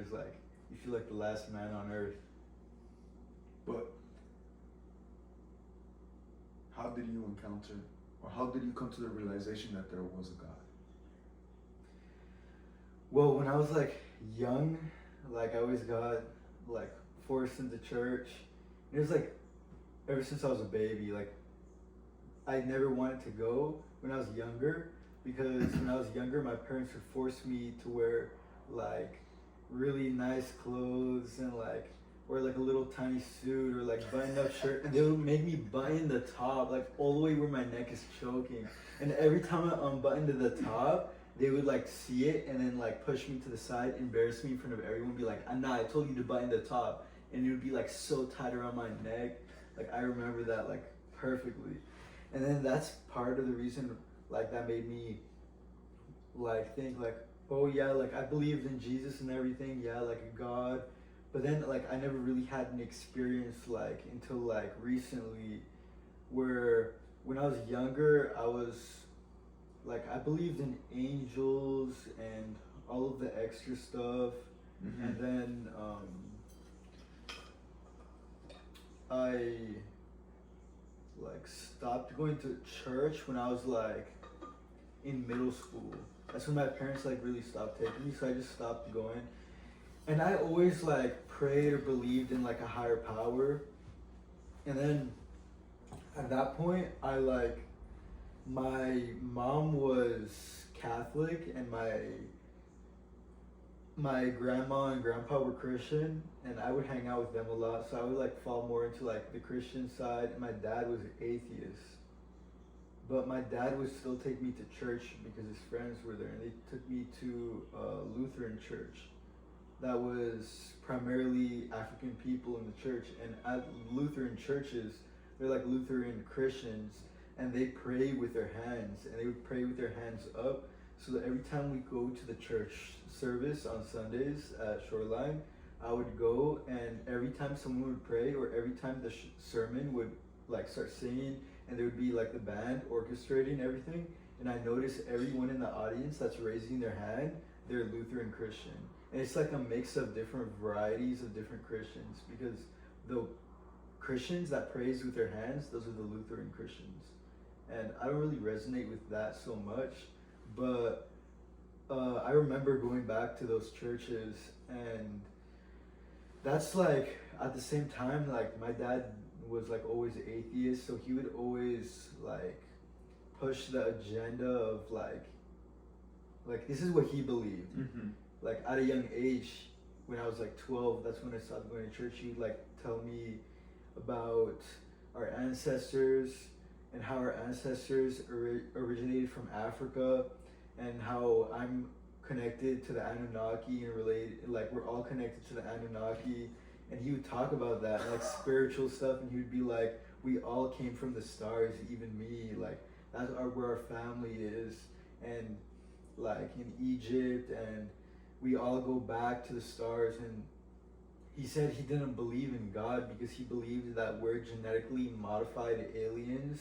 is like you feel like the last man on earth. But how did you encounter, or how did you come to the realization that there was a God? Well, when I was like young, like I always got like forced into church. It was like ever since I was a baby, like I never wanted to go when I was younger, because when I was younger, my parents would force me to wear like really nice clothes and like wear like a little tiny suit or like button up shirt, and they would make me button the top like all the way where my neck is choking. And every time I unbuttoned to the top, they would like see it and then like push me to the side, embarrass me in front of everyone, be like, "Nah, I told you to button the top," and it would be like so tight around my neck. Like I remember that like perfectly. And then that's part of the reason like that made me like think like, oh yeah, like I believed in Jesus and everything, yeah, like a God. But then like I never really had an experience like until like recently, where when I was younger I was like I believed in angels and all of the extra stuff. And then I like stopped going to church when I was like in middle school. That's when my parents like really stopped taking me, so I just stopped going. And I always like prayed or believed in like a higher power. And then at that point, I like my mom was Catholic and my grandma and grandpa were Christian, and I would hang out with them a lot, so I would like fall more into like the Christian side, and my dad was atheist. But my dad would still take me to church because his friends were there, and they took me to a Lutheran church that was primarily African people in the church. And at Lutheran churches, they're like Lutheran Christians, and they pray with their hands, and they would pray with their hands up. So that every time we go to the church service on Sundays at Shoreline, I would go, and every time someone would pray, or every time the sermon would like start singing, and there would be like the band orchestrating everything, and I noticed everyone in the audience that's raising their hand, they're Lutheran Christian. And it's like a mix of different varieties of different Christians, because the Christians that praise with their hands, those are the Lutheran Christians. And I don't really resonate with that so much, but I remember going back to those churches, and that's like at the same time, like my dad was like always atheist, so he would always like push the agenda of like this is what he believed. Like at a young age, when I was like 12, that's when I started going to church. He would like tell me about our ancestors and how our ancestors originated from Africa, and how I'm connected to the Anunnaki and related, like we're all connected to the Anunnaki. And he would talk about that, like spiritual stuff, and he would be like, we all came from the stars, even me, like that's where our family is, and like in Egypt, and we all go back to the stars. And he said he didn't believe in God because he believed that we're genetically modified aliens.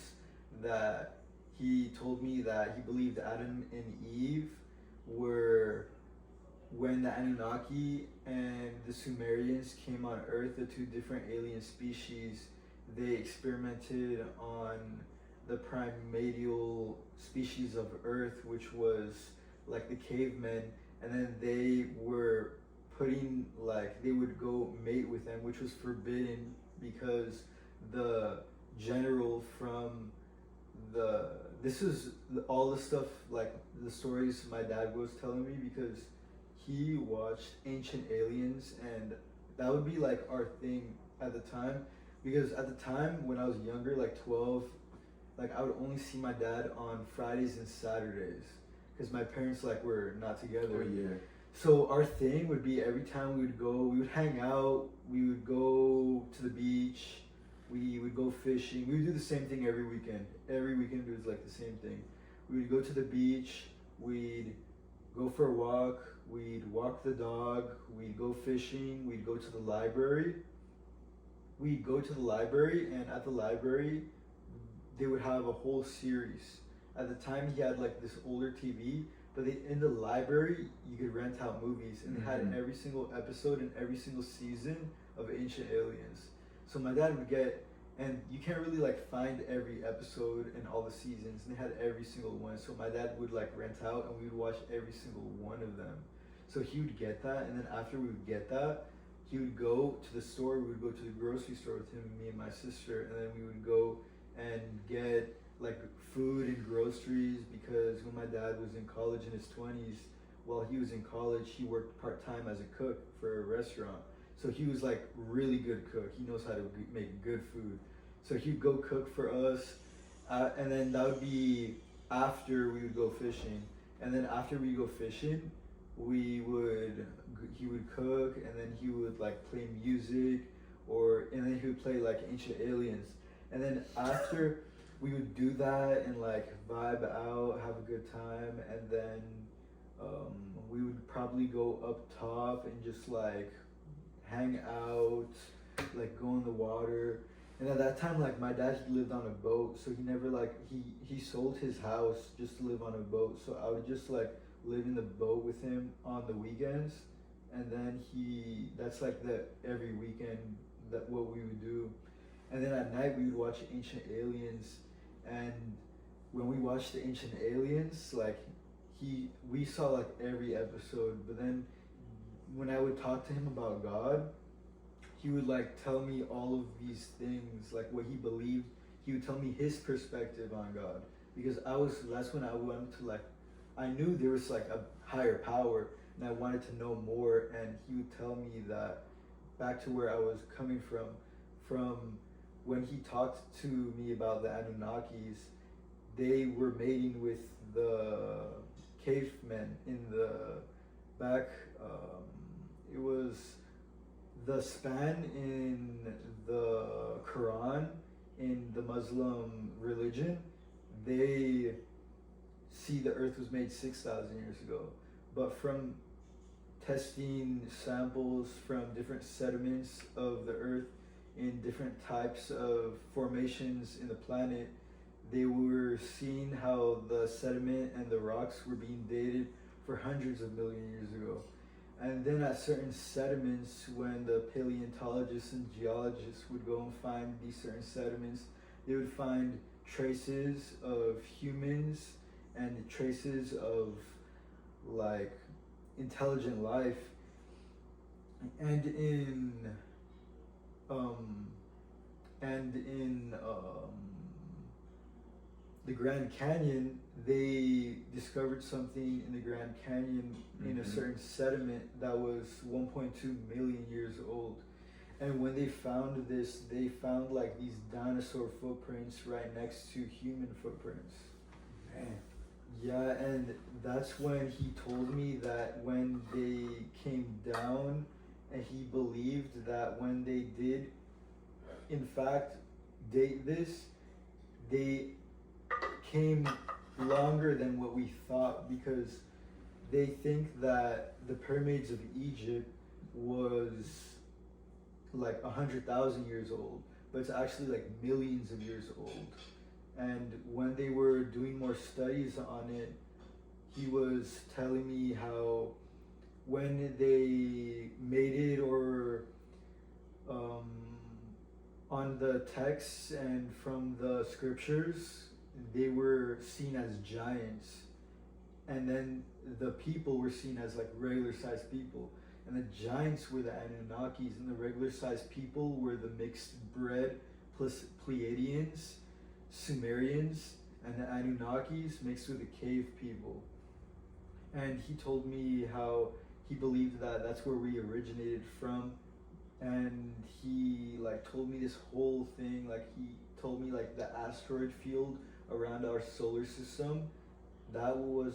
That he told me that he believed Adam and Eve were, when the Anunnaki and the Sumerians came on Earth, the two different alien species, they experimented on the primordial species of Earth, which was like the cavemen, and then they were putting, like they would go mate with them, which was forbidden because the general from this is all the stuff, like the stories my dad was telling me, because he watched Ancient Aliens, and that would be like our thing at the time. Because at the time when I was younger, like 12, like I would only see my dad on Fridays and Saturdays because my parents like were not together. Oh yeah. So our thing would be every time we would go, we would hang out, we would go to the beach, we would go fishing. We would do the same thing every weekend. Every weekend it was like the same thing. We would go to the beach, we'd go for a walk, we'd walk the dog, we'd go fishing, we'd go to the library. We'd go to the library, and at the library, they would have a whole series. At the time, he had like this older TV But in the library, you could rent out movies, and they had Mhm. every single episode and every single season of Ancient Aliens. So my dad would get, and you can't really like find every episode and all the seasons, and they had every single one. So my dad would like rent out, and we would watch every single one of them. So he would get that, and then after we would get that, he would go to the store. We would go to the grocery store with him, me and my sister, and then we would go and get like food and groceries, because when my dad was in college in his 20s, while he was in college, he worked part-time as a cook for a restaurant. So he was like really good cook. He knows how to make good food. So he'd go cook for us, and then that would be after we would go fishing. And then after we go fishing, he would cook, and then he would like play music, and then he would play like Ancient Aliens. And then after we would do that and like vibe out, have a good time, and then we would probably go up top and just like hang out, like go in the water. And at that time, like my dad, he lived on a boat, so he never like he sold his house just to live on a boat. So I would just like live in the boat with him on the weekends, and then that's like the every weekend that what we would do. And then at night we would watch Ancient Aliens, and when we watched the Ancient Aliens, like we saw like every episode. But then when I would talk to him about God, he would like tell me all of these things, like what he believed. He would tell me his perspective on God, because that's when I wanted to like, I knew there was like a higher power, and I wanted to know more. And he would tell me that, back to where I was coming from when he talked to me about the Anunnakis, they were mating with the cavemen in the back. It was the span in the Quran, in the Muslim religion. They see the earth was made 6,000 years ago, but from testing samples from different sediments of the earth in different types of formations in the planet, they were seeing how the sediment and the rocks were being dated for hundreds of million years ago. And then at certain sediments, when the paleontologists and geologists would go and find these certain sediments, they would find traces of humans and traces of like intelligent life. And in the Grand Canyon, they discovered something in the Grand Canyon in a certain sediment that was 1.2 million years old. And when they found this, they found like these dinosaur footprints right next to human footprints. Man. Yeah, and that's when he told me that when they came down, and he believed that when they did, in fact, date this, they came longer than what we thought, because they think that the pyramids of Egypt was like 100,000 years old, but it's actually like millions of years old. And when they were doing more studies on it, he was telling me how when they made it, or on the texts and from the scriptures, they were seen as giants, and then the people were seen as like regular sized people, and the giants were the Anunnakis, and the regular sized people were the mixed bred plus Pleiadians, Sumerians, and the Anunnakis mixed with the cave people. And he told me how he believed that that's where we originated from. And he like told me this whole thing, like he told me like the asteroid field around our solar system, that was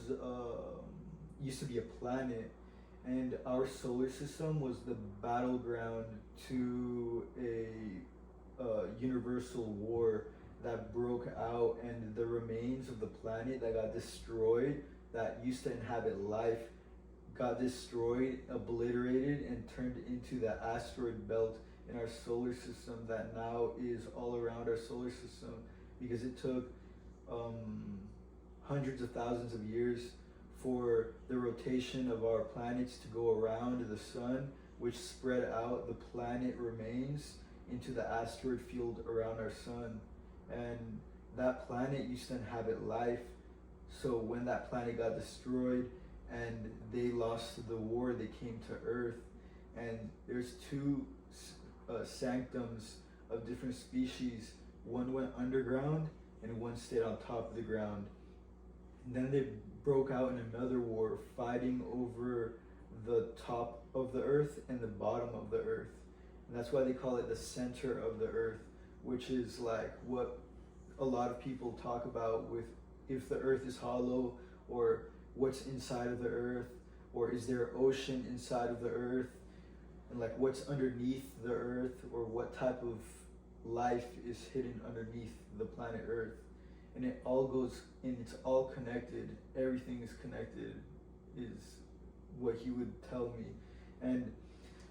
used to be a planet, and our solar system was the battleground to a universal war that broke out, and the remains of the planet that got destroyed, that used to inhabit life, got destroyed, obliterated, and turned into the asteroid belt in our solar system that now is all around our solar system, because it took hundreds of thousands of years for the rotation of our planets to go around the sun, which spread out the planet remains into the asteroid field around our sun. And that planet used to inhabit life. So when that planet got destroyed and they lost the war, they came to Earth. And there's two sanctums of different species. One went underground and one stayed on top of the ground. And then they broke out in another war, fighting over the top of the earth and the bottom of the earth. And that's why they call it the center of the earth, which is like what a lot of people talk about with if the earth is hollow, or what's inside of the earth, or is there an ocean inside of the earth, and like what's underneath the earth, or what type of life is hidden underneath the planet Earth. And it all goes, and it's all connected. Everything is connected, is what he would tell me. And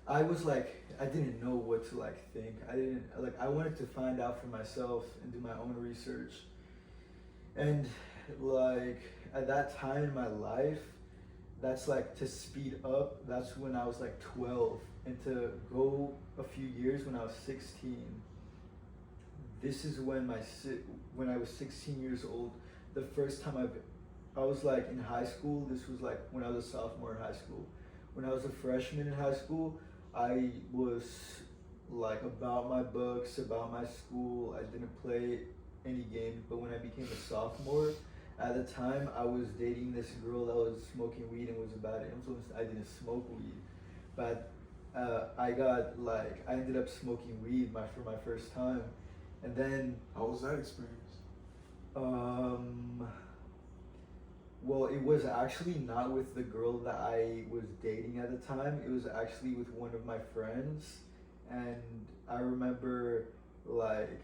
I was like, I didn't know what to like think. I wanted to find out for myself and do my own research. And like at that time in my life, that's like to speed up, that's when I was like 12. And to go a few years when I was 16, this is when when I was 16 years old, the first time I was like in high school. This was like when I was a sophomore in high school. When I was a freshman in high school, I was like about my books, about my school. I didn't play any games. But when I became a sophomore, at the time I was dating this girl that was smoking weed and was a bad influence. I didn't smoke weed, but I ended up smoking weed for my first time. And then how was that experience? Well, it was actually not with the girl that I was dating at the time. It was actually with one of my friends. And I remember like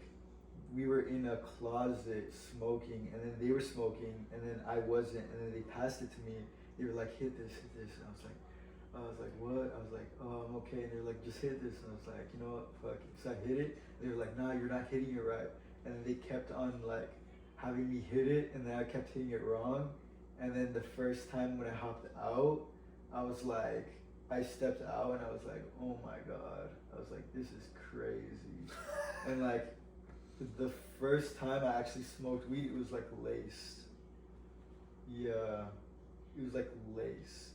we were in a closet smoking, and then they were smoking, and then I wasn't, and then they passed it to me. They were like, hit this, and I was like, what? I was like, oh, I'm okay. And they were like, just hit this. And I was like, you know what, fuck it. So I hit it. And they were like, nah, you're not hitting it right. And then they kept on like having me hit it, and then I kept hitting it wrong. And then the first time when I hopped out, I was like, I stepped out and I was like, oh my God. I was like, this is crazy. And like the first time I actually smoked weed, it was like laced. Yeah, it was like laced.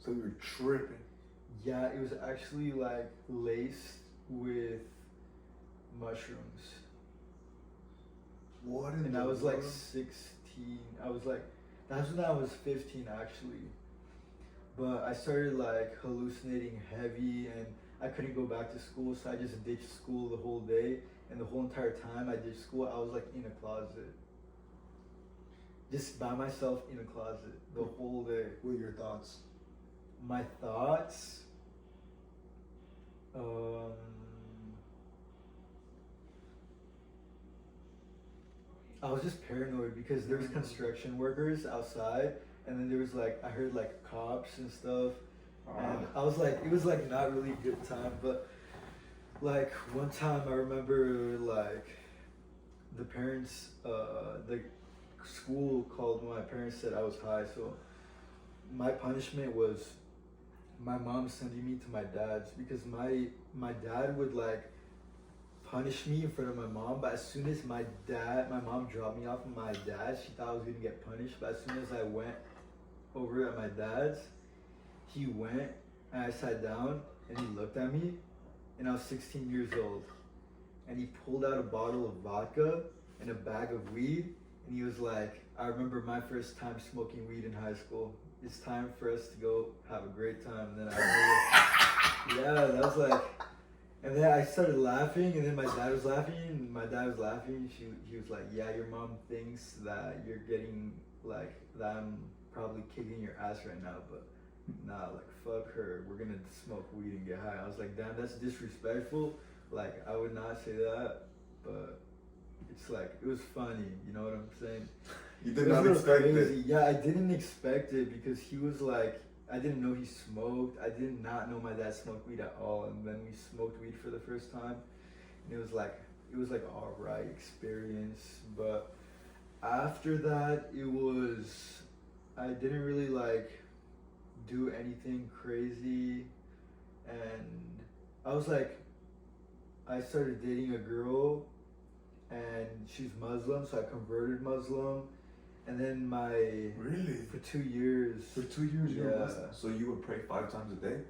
So you were tripping. Yeah, it was actually like laced with mushrooms. What in And the I was like world? 16. That's when I was 15 actually. But I started like hallucinating heavy, and I couldn't go back to school, so I just ditched school the whole day. And the whole entire time I ditched school, I was like in a closet. Just by myself in a closet the whole day. What are your thoughts? My thoughts, I was just paranoid because there was construction workers outside, and then there was like, I heard like cops and stuff, and I was like, it was like not really a good time. But like one time I remember like the parents, the school called when my parents said I was high. So my punishment was my mom sending me to my dad's, because my dad would like punish me in front of my mom, but as soon as my mom dropped me off at my dad's, she thought I was gonna get punished. But as soon as I went over at my dad's, he went and I sat down and he looked at me, and I was 16 years old, and he pulled out a bottle of vodka and a bag of weed, and he was like, I remember my first time smoking weed in high school. It's time for us to go have a great time. And then yeah, that was like, and then I started laughing, and then my dad was laughing, and my dad was laughing. He was like, yeah, your mom thinks that you're getting like, that I'm probably kicking your ass right now, but nah, like fuck her. We're gonna smoke weed and get high. I was like, damn, that's disrespectful. Like I would not say that, but it's like, it was funny. You know what I'm saying? You did not expect it. Yeah, I didn't expect it because he was like, I didn't know he smoked. I did not know my dad smoked weed at all. And then we smoked weed for the first time, and it was like alright experience. But after that, it was, I didn't really like do anything crazy, and I was like, I started dating a girl, and she's Muslim, so I converted Muslim, and then Really? for 2 years. For 2 years you were Yeah. Muslim. So you would pray 5 times a day?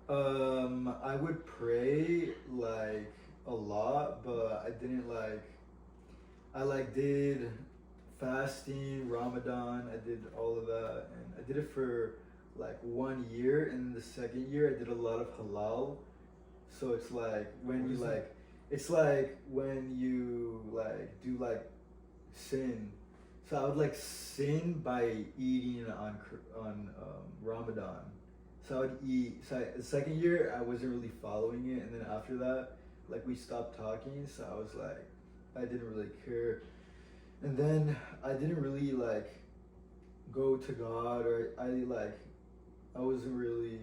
I would pray like a lot, but I didn't like. I like did fasting, Ramadan. I did all of that, and I did it for like 1 year. And the second year, I did a lot of halal. So it's like when What you is that? like, it's like when you like do like sin. So I would like sin by eating on Ramadan. So I would eat. So the second year I wasn't really following it, and then after that, like we stopped talking. So I was like, I didn't really care, and then I didn't really like go to God, or I wasn't really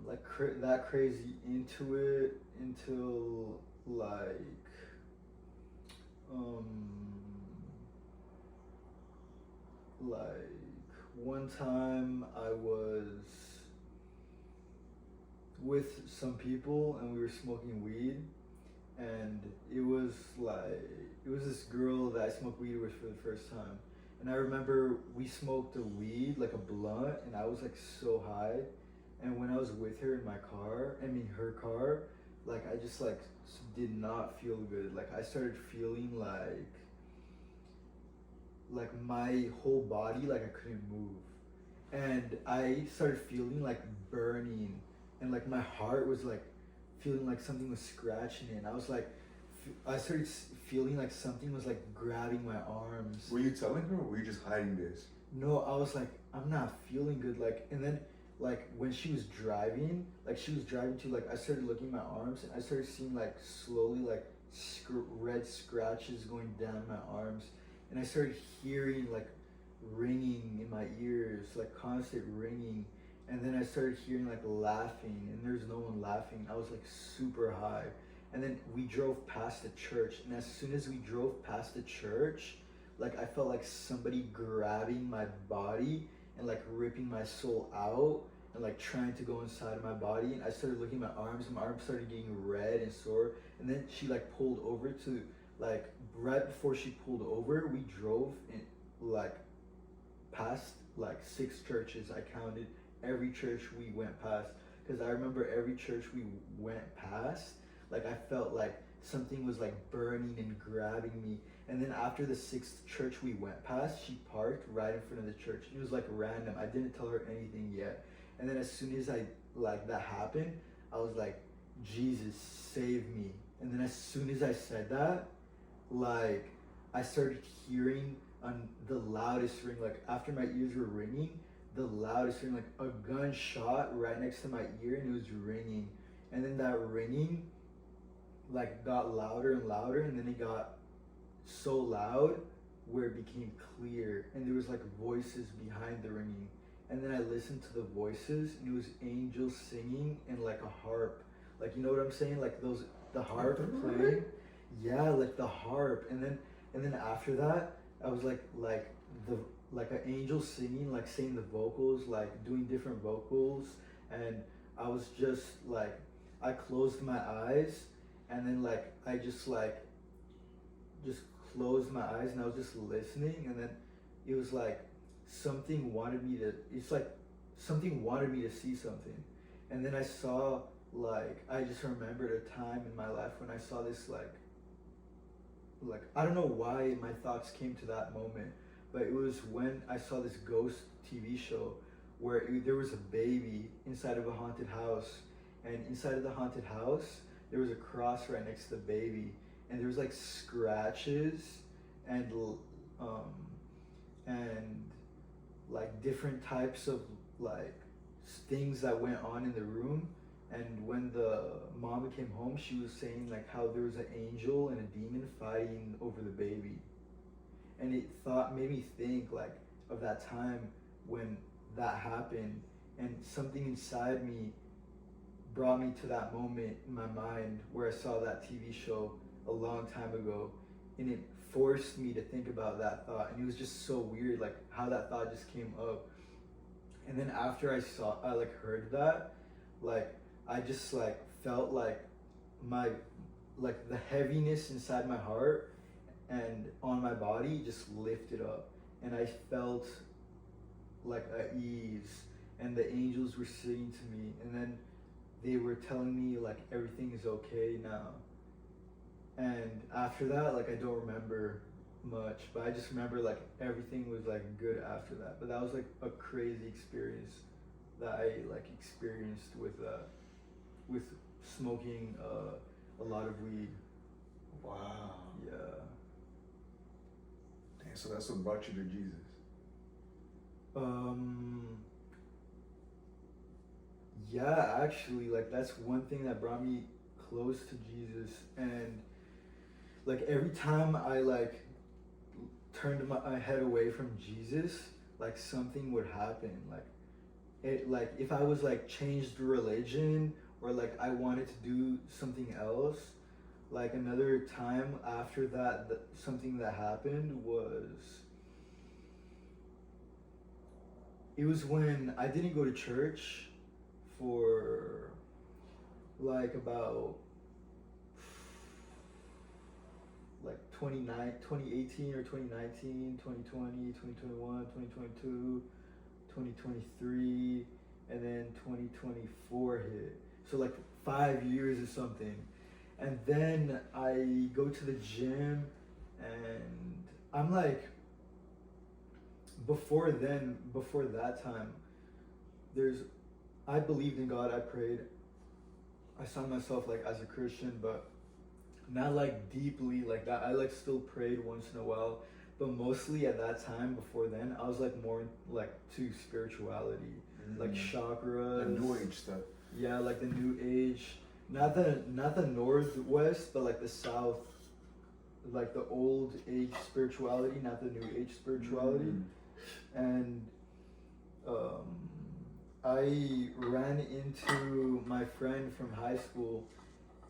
like that crazy into it until like um like one time I was with some people and we were smoking weed, and it was like, it was this girl that I smoked weed with for the first time, and I remember we smoked a weed like a blunt, and I was like so high, and when I was with her in my car, I mean her car, like I just like did not feel good. Like I started feeling like my whole body, like I couldn't move, and I started feeling like burning, and like my heart was like feeling like something was scratching it, and I was like, I started feeling like something was like grabbing my arms. Were you telling her, or were you just hiding this? No, I was like, I'm not feeling good. Like, and then like when she was driving, like she was driving to, like I started looking at my arms, and I started seeing like slowly like red scratches going down my arms, and I started hearing like ringing in my ears, like constant ringing, and then I started hearing like laughing, and there's no one laughing. I was like super high, and then we drove past the church, and as soon as we drove past the church, like I felt like somebody grabbing my body and like ripping my soul out and like trying to go inside of my body, and I started looking at my arms, and my arms started getting red and sore, and then she like pulled over to, like right before she pulled over, we drove in like past like 6 churches. I counted every church we went past, because I remember every church we went past, like I felt like something was like burning and grabbing me. And then after the 6th church we went past, she parked right in front of the church. It was like random. I didn't tell her anything yet. And then as soon as I like that happened, I was like, Jesus, save me. And then as soon as I said that, like I started hearing on the loudest ring, like after my ears were ringing, the loudest ring, like a gunshot right next to my ear, and it was ringing. And then that ringing like got louder and louder, and then it got so loud where it became clear, and there was like voices behind the ringing, and then I listened to the voices, and it was angels singing and like a harp, like you know what I'm saying, like those, the harp playing, yeah, like the harp. And then after that I was like the like an angel singing, like saying the vocals, like doing different vocals, and I was just like, I closed my eyes, and then like I just closed my eyes, and I was just listening, and then it was like something wanted me to, it's like something wanted me to see something. And then I saw, like I just remembered a time in my life when I saw this like I don't know why my thoughts came to that moment, but it was when I saw this ghost TV show where there was a baby inside of a haunted house, and inside of the haunted house there was a cross right next to the baby, and there was like scratches and and like different types of like things that went on in the room. And when the mom came home, she was saying like how there was an angel and a demon fighting over the baby, and it made me think like of that time when that happened, and something inside me brought me to that moment in my mind where I saw that TV show a long time ago, and it forced me to think about that thought, and it was just so weird, like how that thought just came up. And then after I like heard that, like I just like felt like my like the heaviness inside my heart and on my body just lifted up, and I felt like at ease, and the angels were singing to me, and then they were telling me like everything is okay now. And after that, like I don't remember much, but I just remember like everything was like good after that. But that was like a crazy experience that I like experienced with smoking a lot of weed. Wow. Yeah. Damn, so that's what brought you to Jesus. Yeah, actually, like that's one thing that brought me close to Jesus. And like every time I like turned my head away from Jesus, like something would happen. Like it, like if I was like changed religion, or like I wanted to do something else, like another time after that, something that happened was, it was when I didn't go to church for like about like 2018 or 2019, 2020, 2021, 2022, 2023, and then 2024 hit. So like 5 years or something. And then I go to the gym, and I'm like, before that time, I believed in God, I prayed, I saw myself like as a Christian, but not like deeply like that. I like still prayed once in a while, but mostly at that time, before then, I was like more like to spirituality, like chakras, The New Age stuff. yeah, like the New Age, not the Northwest, but like the South, like the old age spirituality, not the New Age spirituality. And I ran into my friend from high school,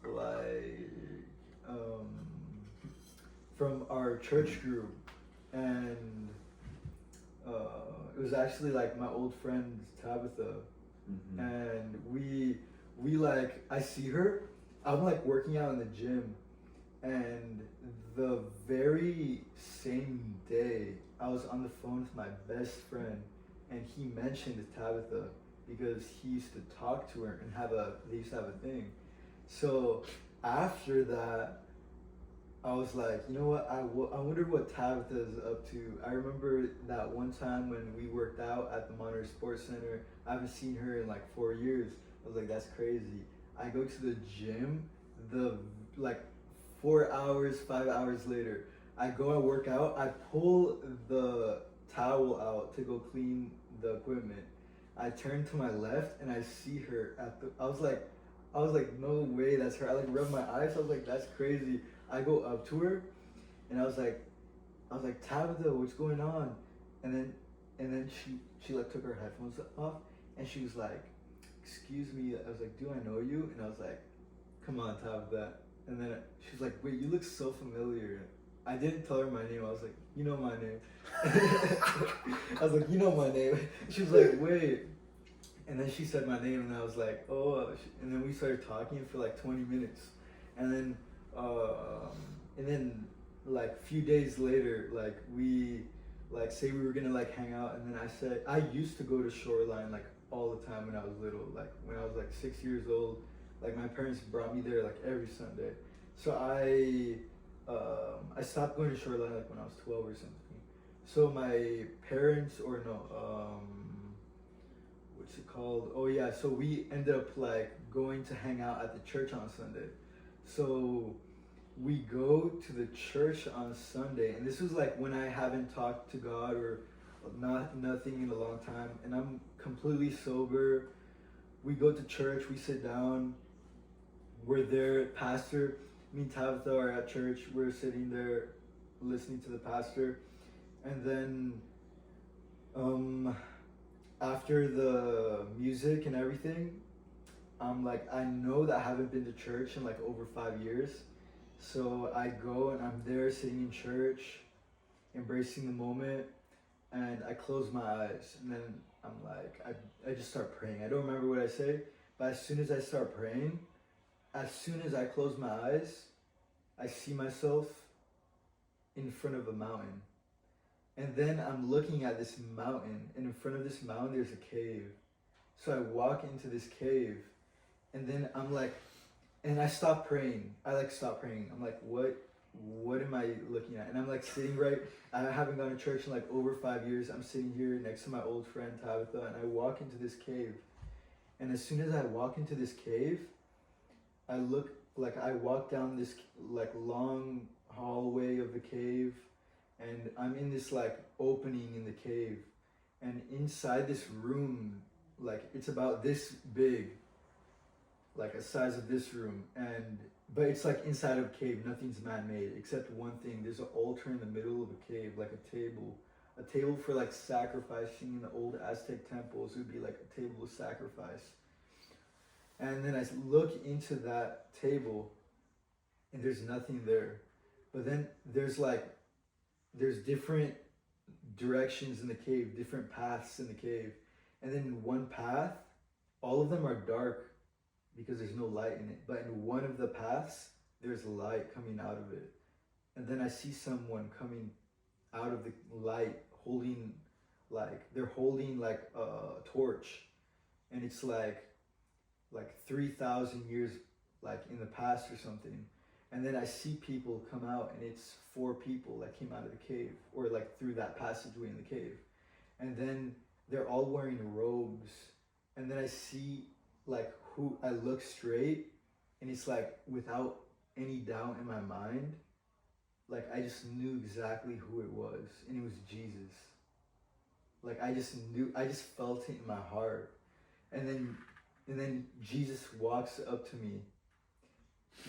like from our church group, and it was actually like my old friend Tabitha. And we like, I see her, I'm like working out in the gym, and the very same day I was on the phone with my best friend, and he mentioned Tabitha because he used to talk to her and they used to have a thing. So after that, I was like, you know what, I wonder what Tabitha is up to. I remember that one time when we worked out at the Monterey Sports Center. I haven't seen her in like 4 years. I was like, that's crazy. I go to the gym, like 4 hours, 5 hours later, I go and work out. I pull the towel out to go clean the equipment. I turn to my left and I see her I was like, no way, that's her. I like rubbed my eyes. I was like, that's crazy. I go up to her, and I was like, Tabitha, what's going on? And then she like took her headphones off, and she was like, excuse me. I was like, do I know you? And I was like, come on, Tabitha. And then she was like, wait, you look so familiar. I didn't tell her my name. I was like, you know my name. I was like, you know my name. She was like, wait. And then she said my name, and I was like, oh. And then we started talking for like 20 minutes. And then like a few days later, like we like say we were gonna like hang out, and then I said I used to go to Shoreline like all the time when I was little, like when I was like 6 years old. Like my parents brought me there like every Sunday. So I stopped going to Shoreline like when I was 12 or something. So my parents, or no, what's it called? Oh yeah, so we ended up like going to hang out at the church on Sunday. So we go to the church on Sunday, and this was like when I haven't talked to God or nothing in a long time, and I'm completely sober. We go to church, we sit down, we're there, pastor, me and Tabitha are at church, we're sitting there listening to the pastor, and then after the music and everything, I'm like, I know that I haven't been to church in like over 5 years, So I go and I'm there sitting in church, embracing the moment, and I close my eyes. And then I'm like, I just start praying. I don't remember what I say, but as soon as I start praying, as soon as I close my eyes, I see myself in front of a mountain. And then I'm looking at this mountain, and in front of this mountain, there's a cave. So I walk into this cave, and then I'm like, and I stop praying. I like stop praying. I'm like, what am I looking at? And I'm like sitting right, I haven't gone to church in like over 5 years. I'm sitting here next to my old friend Tabitha, and I walk into this cave. And as soon as I walk into this cave, I look, like I walk down this like long hallway of the cave, and I'm in this like opening in the cave, and inside this room, like it's about this big, like a size of this room, and but it's like inside of a cave. Nothing's man-made except one thing. There's an altar in the middle of a cave, like a table for like sacrificing. In the old Aztec temples, it would be like a table of sacrifice. And then I look into that table, and there's nothing there. But then there's different directions in the cave, different paths in the cave. And then in one path, all of them are dark because there's no light in it. But in one of the paths, there's light coming out of it. And then I see someone coming out of the light holding they're holding like a torch. And it's like 3,000 years like in the past or something. And then I see people come out, and it's 4 people that came out of the cave, or like through that passageway in the cave. And then they're all wearing robes. And then I see like who, I look straight, and it's like without any doubt in my mind, like I just knew exactly who it was, and it was Jesus. Like I just felt it in my heart. And then Jesus walks up to me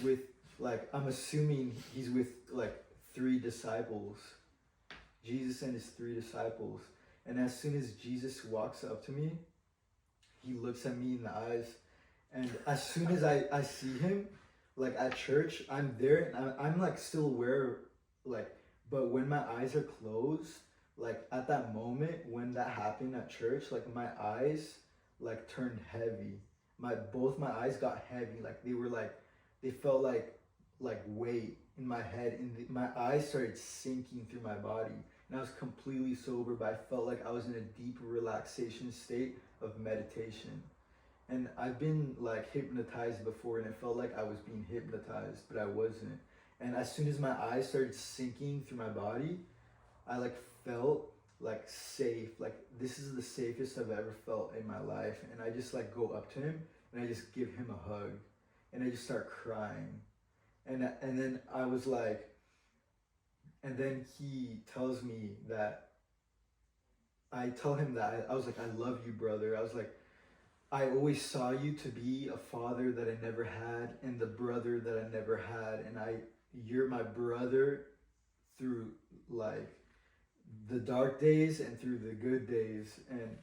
with, like, I'm assuming he's with like 3 disciples. Jesus and his 3 disciples. And as soon as Jesus walks up to me, he looks at me in the eyes. And as soon as I see him, like at church, I'm there, and I'm like still aware, like, but when my eyes are closed, like at that moment when that happened at church, like my eyes like turned heavy. Both my eyes got heavy, like they felt like weight in my head, and my eyes started sinking through my body. And I was completely sober, but I felt like I was in a deep relaxation state of meditation. And I've been like hypnotized before, and it felt like I was being hypnotized, but I wasn't. And as soon as my eyes started sinking through my body, I like felt like safe. Like this is the safest I've ever felt in my life. And I just like go up to him, and I just give him a hug, and I just start crying. And then I was like, and then he tells me that, I tell him that, I was like, I love you, brother. I was like, I always saw you to be a father that I never had, and the brother that I never had. And you're my brother through like the dark days and through the good days. And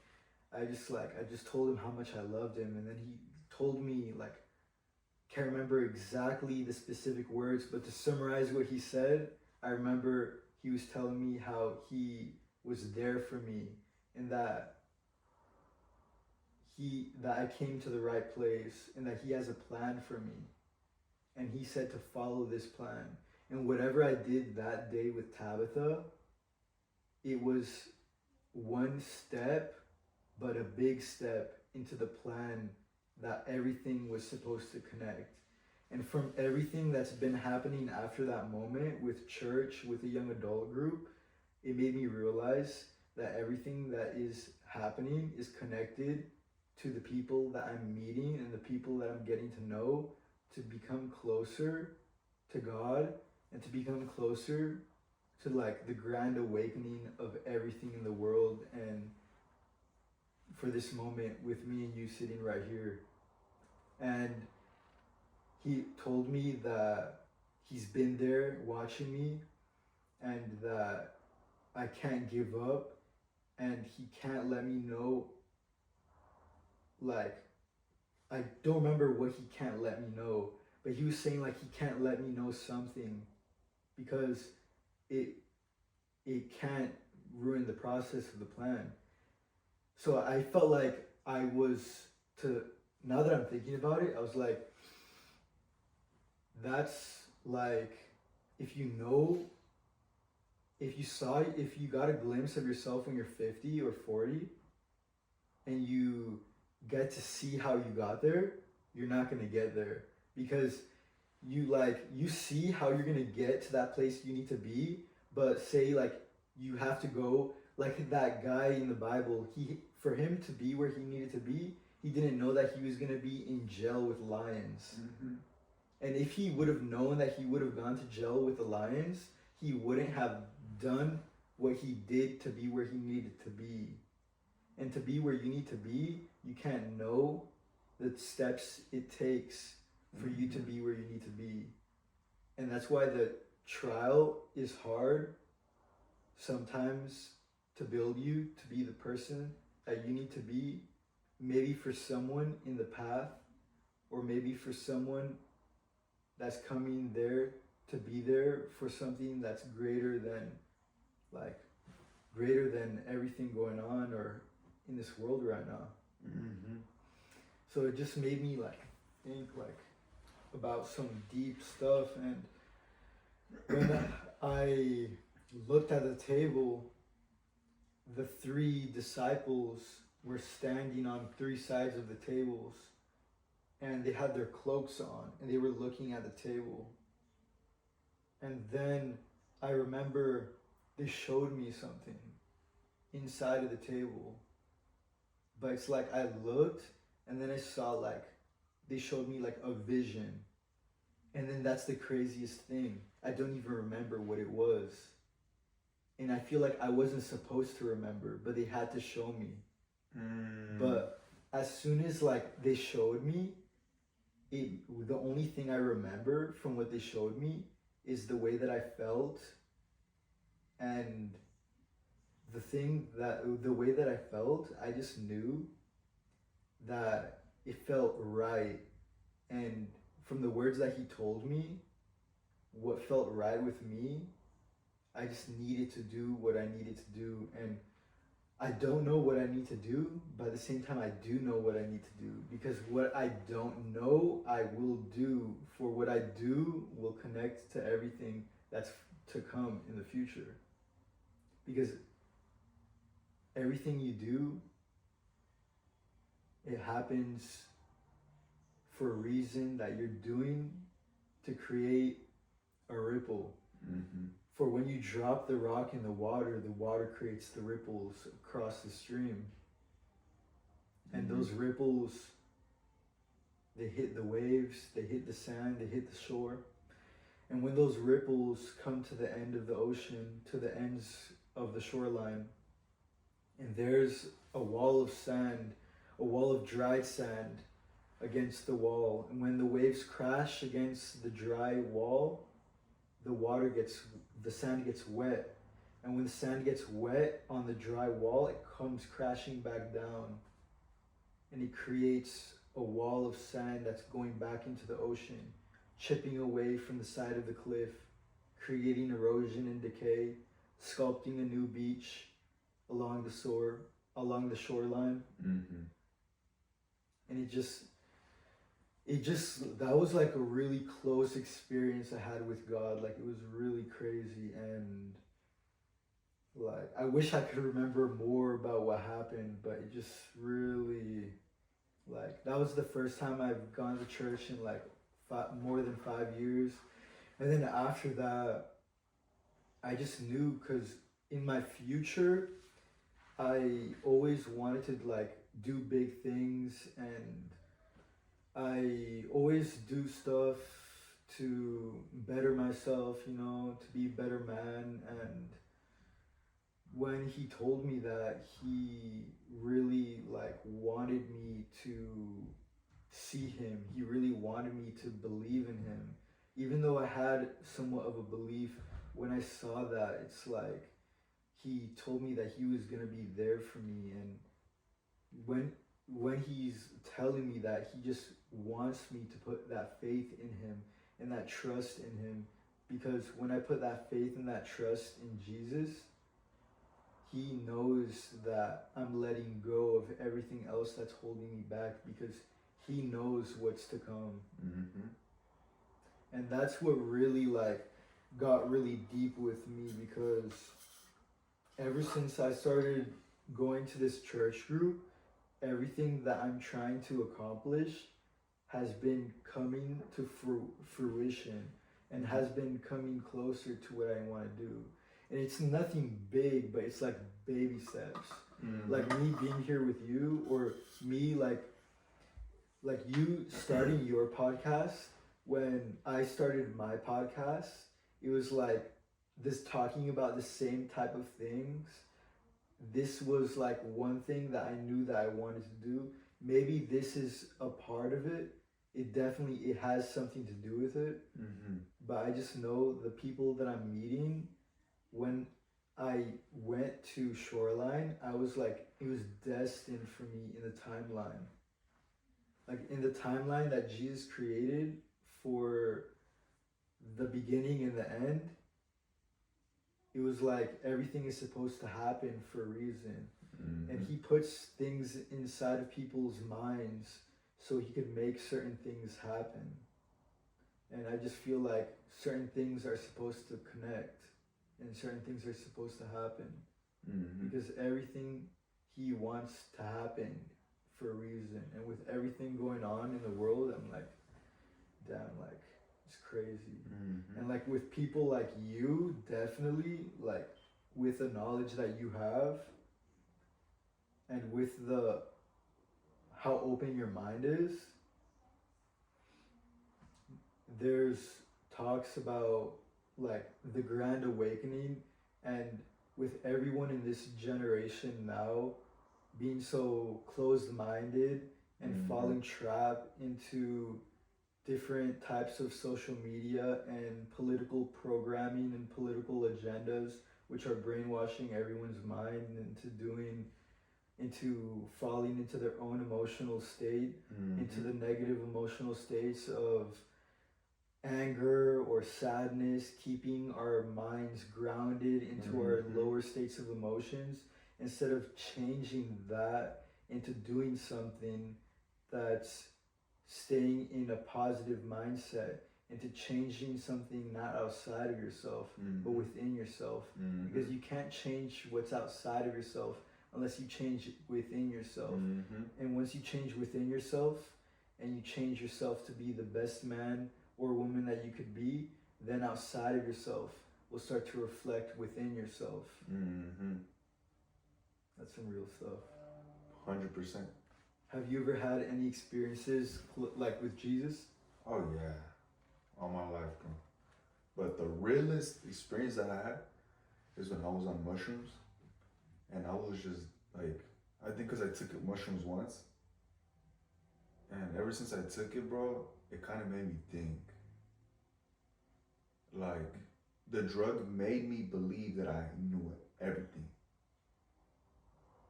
I just told him how much I loved him. And then he told me, like, can't remember exactly the specific words, but to summarize what he said, I remember he was telling me how he was there for me, and that I came to the right place, and that he has a plan for me. And he said to follow this plan. And whatever I did that day with Tabitha, it was one step, but a big step into the plan that everything was supposed to connect. And from everything that's been happening after that moment with church, with the young adult group, it made me realize that everything that is happening is connected to the people that I'm meeting and the people that I'm getting to know, to become closer to God and to become closer to like the grand awakening of everything in the world, and for this moment with me and you sitting right here. And he told me that he's been there watching me, and that I can't give up, and he can't let me know, like, I don't remember what he can't let me know, but he was saying like he can't let me know something because it can't ruin the process of the plan. So I felt like I was to, now that I'm thinking about it, I was like, that's like, if you know, if you got a glimpse of yourself when you're 50 or 40 and you get to see how you got there, you're not going to get there because you see how you're going to get to that place you need to be, but say like you have to go like that guy in the Bible, for him to be where he needed to be, he didn't know that he was going to be in jail with lions. Mm-hmm. And if he would have known that he would have gone to jail with the lions, he wouldn't have done what he did to be where he needed to be. And to be where you need to be, you can't know the steps it takes for you to be where you need to be. And that's why the trial is hard sometimes to build you to be the person that you need to be, maybe for someone in the path, or maybe for someone that's coming there to be there for something that's greater than everything going on or in this world right now. Mm-hmm. So it just made me like think like about some deep stuff. And when I looked at the table, the 3 disciples were standing on 3 sides of the tables, and they had their cloaks on, and they were looking at the table. And then I remember they showed me something inside of the table. But it's like I looked, and then I saw like, they showed me like a vision. And then that's the craziest thing. I don't even remember what it was. And I feel like I wasn't supposed to remember, but they had to show me. But as soon as like they showed me, the only thing I remember from what they showed me is the way that I felt. And the way that I felt, I just knew that it felt right. And from the words that he told me, what felt right with me, I just needed to do what I needed to do. And I don't know what I need to do, but at the same time, I do know what I need to do. Because what I don't know, I will do. For what I do will connect to everything that's to come in the future. Because everything you do, it happens for a reason that you're doing to create a ripple. Mm-hmm. For when you drop the rock in the water creates the ripples across the stream. And those ripples, they hit the waves, they hit the sand, they hit the shore. And when those ripples come to the end of the ocean, to the ends of the shoreline, and there's a wall of sand, a wall of dried sand against the wall. And when the waves crash against the dry wall, the sand gets wet. And when the sand gets wet on the dry wall, it comes crashing back down. And it creates a wall of sand that's going back into the ocean, chipping away from the side of the cliff, creating erosion and decay, sculpting a new beach along the shoreline. Mm-hmm. And that was like a really close experience I had with God. Like, it was really crazy. And like, I wish I could remember more about what happened, but it just really, like, that was the first time I've gone to church in like more than 5 years. And then after that, I just knew, because in my future, I always wanted to like do big things, and I always do stuff to better myself, to be a better man. And when he told me that, he really like wanted me to see him. He really wanted me to believe in him. Even though I had somewhat of a belief, when I saw that, it's like he told me that he was going to be there for me. And when he's telling me that, he just wants me to put that faith in him and that trust in him, because when I put that faith and that trust in Jesus, he knows that I'm letting go of everything else that's holding me back, because he knows what's to come. Mm-hmm. And that's what really like got really deep with me, because ever since I started going to this church group, everything that I'm trying to accomplish has been coming to fruition and has been coming closer to what I want to do. And it's nothing big, but it's like baby steps. Mm-hmm. Like me being here with you, or me like you starting your podcast. When I started my podcast, it was like this, talking about the same type of things. This was like one thing that I knew that I wanted to do. Maybe this is a part of it. It has something to do with it. Mm-hmm. But I just know the people that I'm meeting, when I went to Shoreline, I was like, it was destined for me in the timeline. Like in the timeline that Jesus created for the beginning and the end, it was like everything is supposed to happen for a reason. Mm-hmm. And he puts things inside of people's minds so he could make certain things happen. And I just feel like certain things are supposed to connect and certain things are supposed to happen. Mm-hmm. Because everything he wants to happen for a reason. And with everything going on in the world, I'm like, damn, like, it's crazy. Mm-hmm. And like with people like you, definitely, like with the knowledge that you have and with the how open your mind is, there's talks about like the grand awakening, and with everyone in this generation now being so closed-minded and falling trap into different types of social media and political programming and political agendas, which are brainwashing everyone's mind into falling into their own emotional state, into the negative emotional states of anger or sadness, keeping our minds grounded into our lower states of emotions, instead of changing that into doing something that's staying in a positive mindset, into changing something not outside of yourself, but within yourself. Because you can't change what's outside of yourself unless you change within yourself. And once you change within yourself, and you change yourself to be the best man or woman that you could be, then outside of yourself will start to reflect within yourself. That's some real stuff. 100%. Have you ever had any experiences like with Jesus? Oh yeah, all my life, bro. But the realest experience that I had is when I was on mushrooms, and I was just like, I think because I took mushrooms once, and ever since I took it, bro, it kind of made me think. Like, the drug made me believe that I knew everything.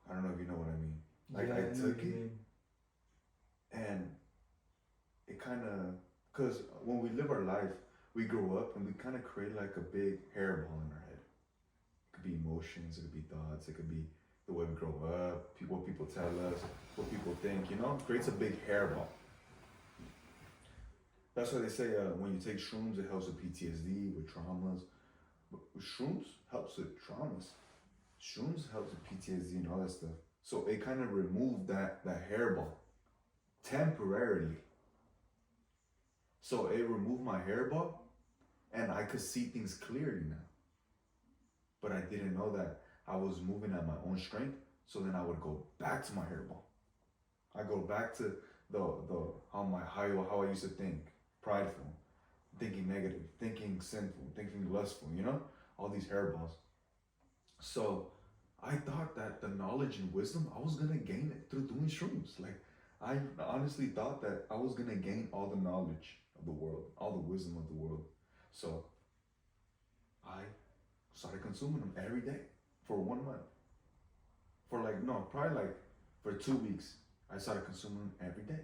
I don't know if you know what I mean. Like, Yeah, I took it, mean. and it kind of, because when we live our life, we grow up and we kind of create like a big hairball in our head. It could be emotions, it could be thoughts, it could be the way we grow up, what people tell us, what people think, you know? It creates a big hairball. That's why they say when you take shrooms, it helps with PTSD, with traumas. But shrooms helps with traumas. Shrooms helps with PTSD and all that stuff. So it kind of removed that hairball temporarily. So it removed my hairball, and I could see things clearly now. But I didn't know that I was moving at my own strength. So then I would go back to my hairball. I go back to how I used to think, prideful, thinking negative, thinking sinful, thinking lustful. You know, all these hairballs. So I thought that the knowledge and wisdom, I was gonna gain it through doing shrooms. Like, I honestly thought that I was gonna gain all the knowledge of the world, all the wisdom of the world. So I started consuming them every day for 1 month. For for 2 weeks. I started consuming them every day.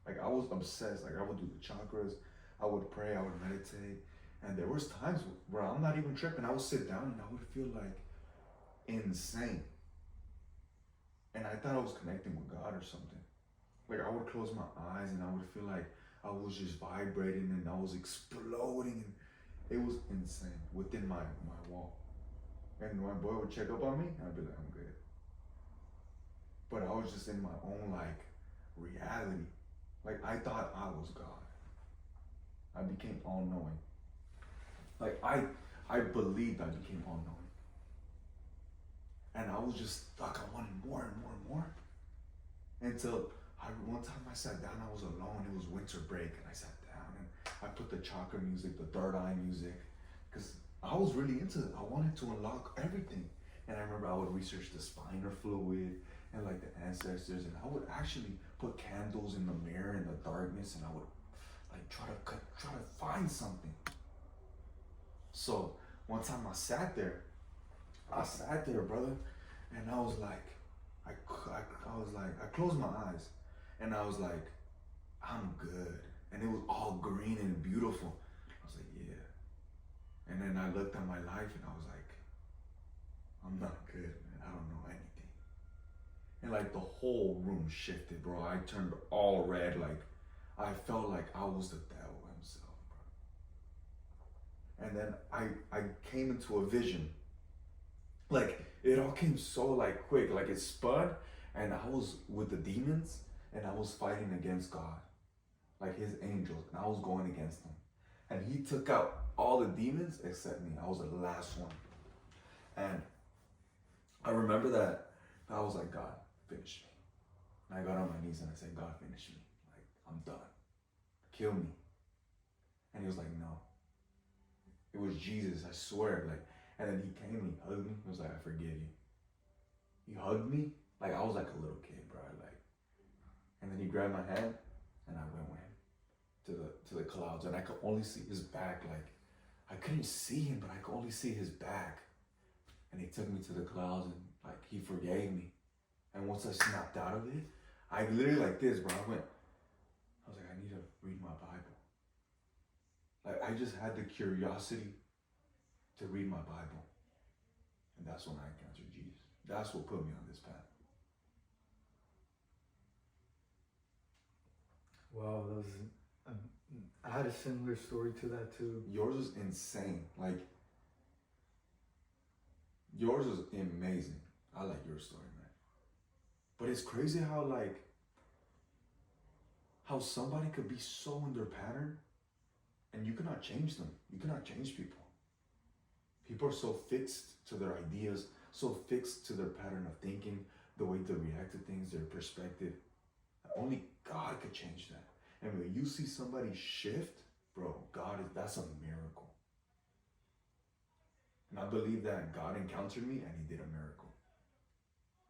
Like I was obsessed. Like I would do the chakras, I would pray, I would meditate, and there was times where I'm not even tripping. I would sit down and I would feel like insane, and I thought I was connecting with God or something. Like I would close my eyes and I would feel like I was just vibrating and I was exploding, and it was insane within my wall. And my boy would check up on me, and I'd be like, I'm good. But I was just in my own like reality. Like I thought I was God. I became all knowing. Like I believed I became all knowing. And I was just stuck. I wanted more and more and more. Until one time I sat down, I was alone. It was winter break, and I sat down and I put the chakra music, the third eye music, because I was really into it. I wanted to unlock everything. And I remember I would research the spinal fluid and like the ancestors, and I would actually put candles in the mirror in the darkness, and I would like try to find something. So one time I sat there, brother, and I was like, I closed my eyes, and I was like, I'm good, and it was all green and beautiful. I was like, yeah. And then I looked at my life, and I was like, I'm not good, man. I don't know anything. And like the whole room shifted, bro. I turned all red. Like I felt like I was the devil himself, bro. And then I came into a vision. Like it all came so like quick, like it spun, and I was with the demons, and I was fighting against God, like his angels, and I was going against them. And he took out all the demons except me. I was the last one. And I remember that I was like, God, finish me. And I got on my knees and I said, God, finish me. Like, I'm done. Kill me. And he was like, no. It was Jesus, I swear. Like, and then he came and he hugged me. He was like, I forgive you. He hugged me like I was like a little kid, bro. Like, and then he grabbed my hand and I went with him to the clouds, and I could only see his back. Like I couldn't see him, but I could only see his back. And he took me to the clouds, and like he forgave me. And once I snapped out of it, I literally like this, bro. I was like, I need to read my Bible. Like I just had the curiosity to read my Bible. And that's when I encountered Jesus. That's what put me on this path. Wow, that was. I had a similar story to that too. Yours was insane. Like, yours was amazing. I like your story, man. But it's crazy how somebody could be so in their pattern and you cannot change them. You cannot change people. People are so fixed to their ideas, so fixed to their pattern of thinking, the way they react to things, their perspective. Only God could change that. And when you see somebody shift, bro, that's a miracle. And I believe that God encountered me and he did a miracle.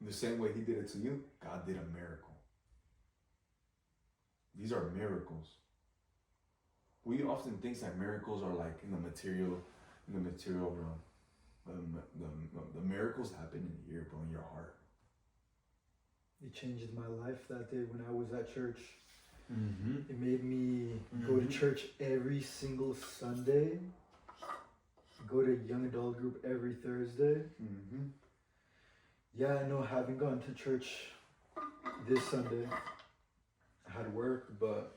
In the same way he did it to you, God did a miracle. These are miracles. We often think that miracles are like in the material realm. The miracles happen in here, bro, in your heart. It changed my life that day when I was at church. Mm-hmm. It made me go to church every single Sunday. Go to young adult group every Thursday. Mm-hmm. Yeah, I know, having gone to church this Sunday, I had work, but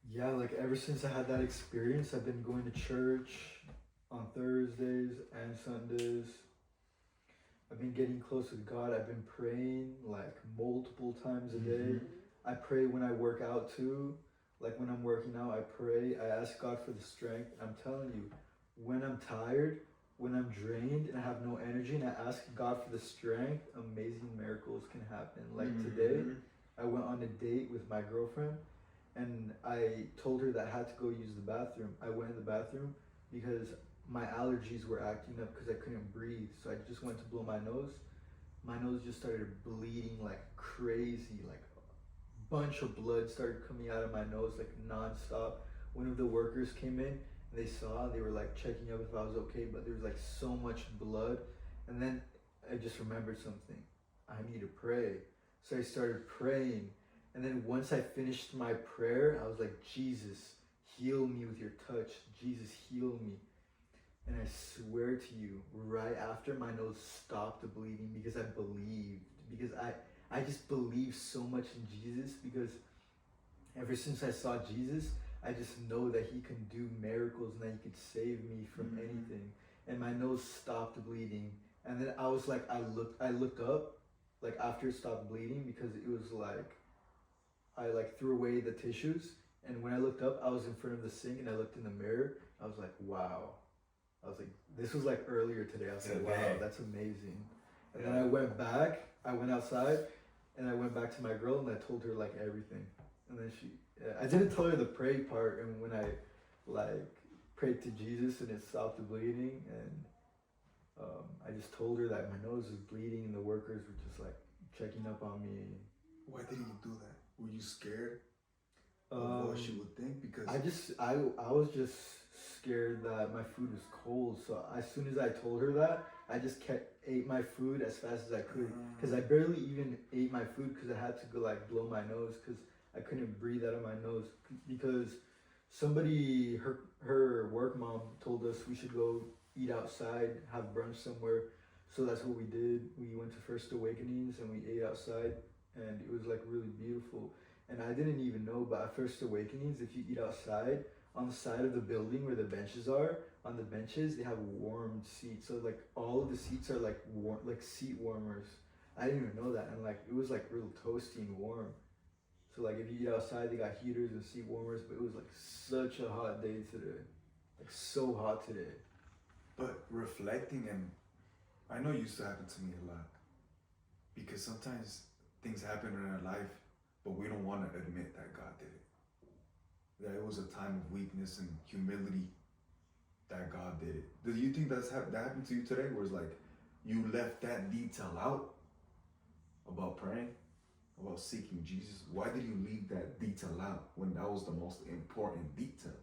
yeah, like ever since I had that experience, I've been going to church on Thursdays and Sundays. I've been getting close with God. I've been praying like multiple times a day. I pray when I work out too. Like when I'm working out, I pray. I ask God for the strength. I'm telling you, when I'm tired, when I'm drained and I have no energy and I ask God for the strength, amazing miracles can happen. Like today, I went on a date with my girlfriend and I told her that I had to go use the bathroom. I went in the bathroom because my allergies were acting up because I couldn't breathe. So I just went to blow my nose. My nose just started bleeding like crazy, like bunch of blood started coming out of my nose like non-stop. One of the workers came in and they were like checking up if I was okay, but there was like so much blood. And then I just remembered something. I need to pray. So I started praying. And then once I finished my prayer, I was like, Jesus, heal me with your touch. Jesus, heal me. And I swear to you, right after my nose stopped bleeding because I believed. Because I just believe so much in Jesus, because ever since I saw Jesus, I just know that he can do miracles and that he could save me from anything. And my nose stopped bleeding. And then I was like, I looked up, like after it stopped bleeding, because it was like, I like threw away the tissues. And when I looked up, I was in front of the sink and I looked in the mirror. I was like, wow. I was like, this was like earlier today. I was like, wow, that's amazing. And then I went outside and I went back to my girl and I told her like everything. And then I didn't tell her the pray part, and when I like prayed to Jesus and it stopped the bleeding, and I just told her that my nose was bleeding and the workers were just like checking up on me. Why did you do that? Were you scared of what she would think? Because I was just scared that my food was cold. So as soon as I told her that, I just ate my food as fast as I could, because I barely even ate my food because I had to go like blow my nose because I couldn't breathe out of my nose, because somebody, her work mom told us we should go eat outside, have brunch somewhere. So that's what we did. We went to First Awakenings and we ate outside, and it was like really beautiful. And I didn't even know, but at First Awakenings, if you eat outside, on the side of the building where the benches are, on the benches they have warmed seats. So like all of the seats are like warm, like seat warmers. I didn't even know that, and like it was like real toasty and warm. So like if you eat outside, they got heaters and seat warmers, but it was like such a hot day today, like so hot today. But reflecting, and I know it used to happen to me a lot, because sometimes things happen in our life, but we don't want to admit that God did it. That it was a time of weakness and humility that God did it. Do you think that happened to you today, where it's like you left that detail out about praying, about seeking Jesus? Why did you leave that detail out when that was the most important detail?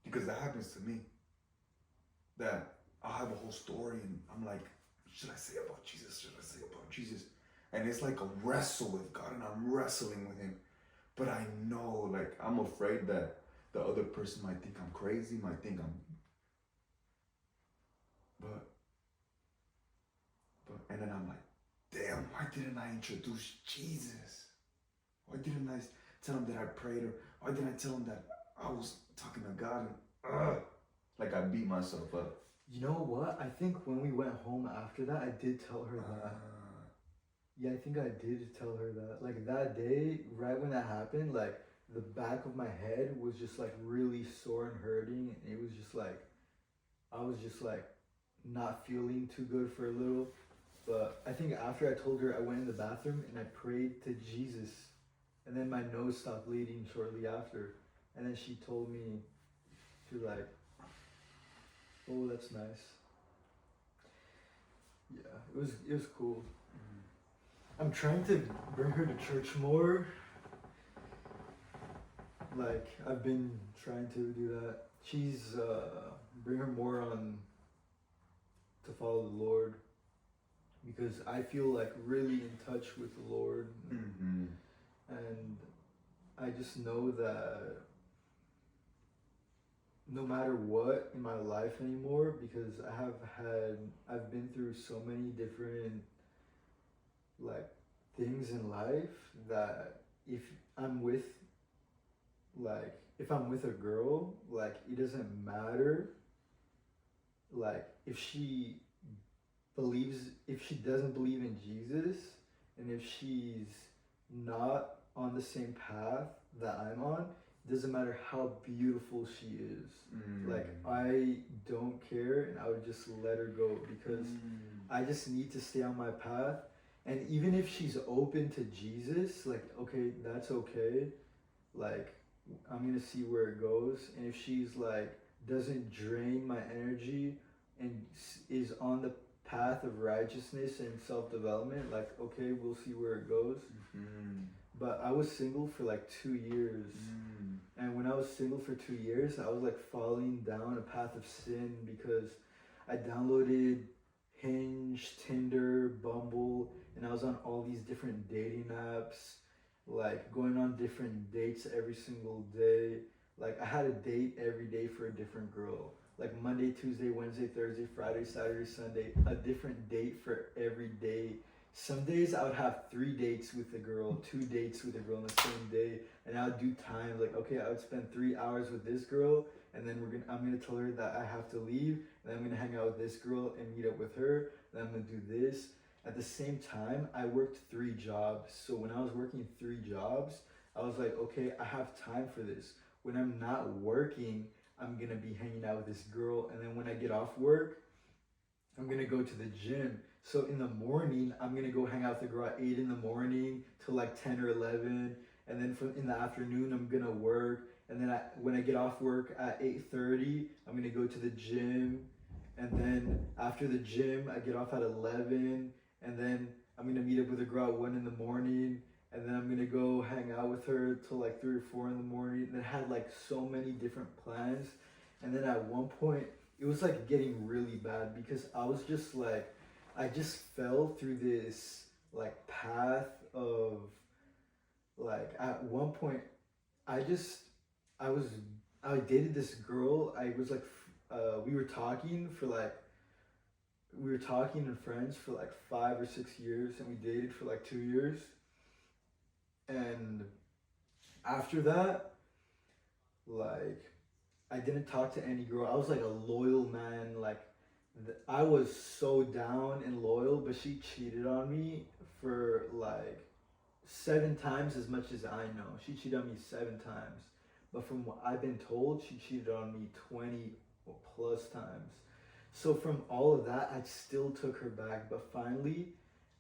Because that happens to me. That I'll have a whole story and I'm like, should I say about Jesus? Should I say about Jesus? And it's like a wrestle with God, and I'm wrestling with him. But I know, like, I'm afraid that the other person might think I'm crazy, might think I'm... But and then I'm like, damn, why didn't I introduce Jesus? Why didn't I tell him that I prayed? Or why didn't I tell him that I was talking to God? And like I beat myself up. You know what? I think when we went home after that, I did tell her that. Yeah, I think I did tell her that. Like that day, right when that happened, like the back of my head was just like really sore and hurting. And it was just like, I was just like not feeling too good for a little. But I think after I told her, I went in the bathroom and I prayed to Jesus. And then my nose stopped bleeding shortly after. And then she told me, she was like, oh, that's nice. Yeah, it was cool. I'm trying to bring her to church more. Like, I've been trying to do that. She's, bring her more on to follow the Lord. Because I feel like really in touch with the Lord. Mm-hmm. And I just know that no matter what in my life anymore, because I've been through so many different like things in life, that if I'm with a girl, like it doesn't matter like if she doesn't believe in Jesus, and if she's not on the same path that I'm on, it doesn't matter how beautiful she is. Like I don't care, and I would just let her go, because I just need to stay on my path. And even if she's open to Jesus, like, okay, that's okay. Like, I'm gonna see where it goes. And if she's like, doesn't drain my energy and is on the path of righteousness and self-development, like, okay, we'll see where it goes. but I was single for like 2 years. And when I was single for 2 years, I was like falling down a path of sin because I downloaded Hinge, Tinder, Bumble, and I was on all these different dating apps, like going on different dates every single day. Like I had a date every day for a different girl. Like Monday, Tuesday, Wednesday, Thursday, Friday, Saturday, Sunday, a different date for every day. Some days I would have 3 dates with a girl, 2 dates with a girl on the same day, and I would do time like, okay, I would spend 3 hours with this girl, and then I'm gonna tell her that I have to leave, and then I'm gonna hang out with this girl and meet up with her. Then I'm gonna do this. At the same time, I worked 3 jobs. So when I was working 3 jobs, I was like, okay, I have time for this. When I'm not working, I'm gonna be hanging out with this girl, and then when I get off work, I'm gonna go to the gym. So in the morning, I'm gonna go hang out with the girl at 8 in the morning till like 10 or 11, and then in the afternoon, I'm gonna work. And then when I get off work at 8:30, I'm gonna go to the gym, and then after the gym, I get off at 11, and then I'm gonna meet up with a girl at 1 in the morning, and then I'm gonna go hang out with her till like 3 or 4 in the morning. And I had like so many different plans, and then at one point, it was like getting really bad because I was just like, I just fell through this like path of like at one point I just I was I dated this girl. I was like we were talking for like we were talking and friends for like 5 or 6 years, and we dated for like 2 years. And after that, like I didn't talk to any girl. I was like a loyal man. Like I was so down and loyal, but she cheated on me for like 7 times as much as I know. She cheated on me 7 times. But from what I've been told, she cheated on me 20 or plus times. So from all of that, I still took her back. But finally,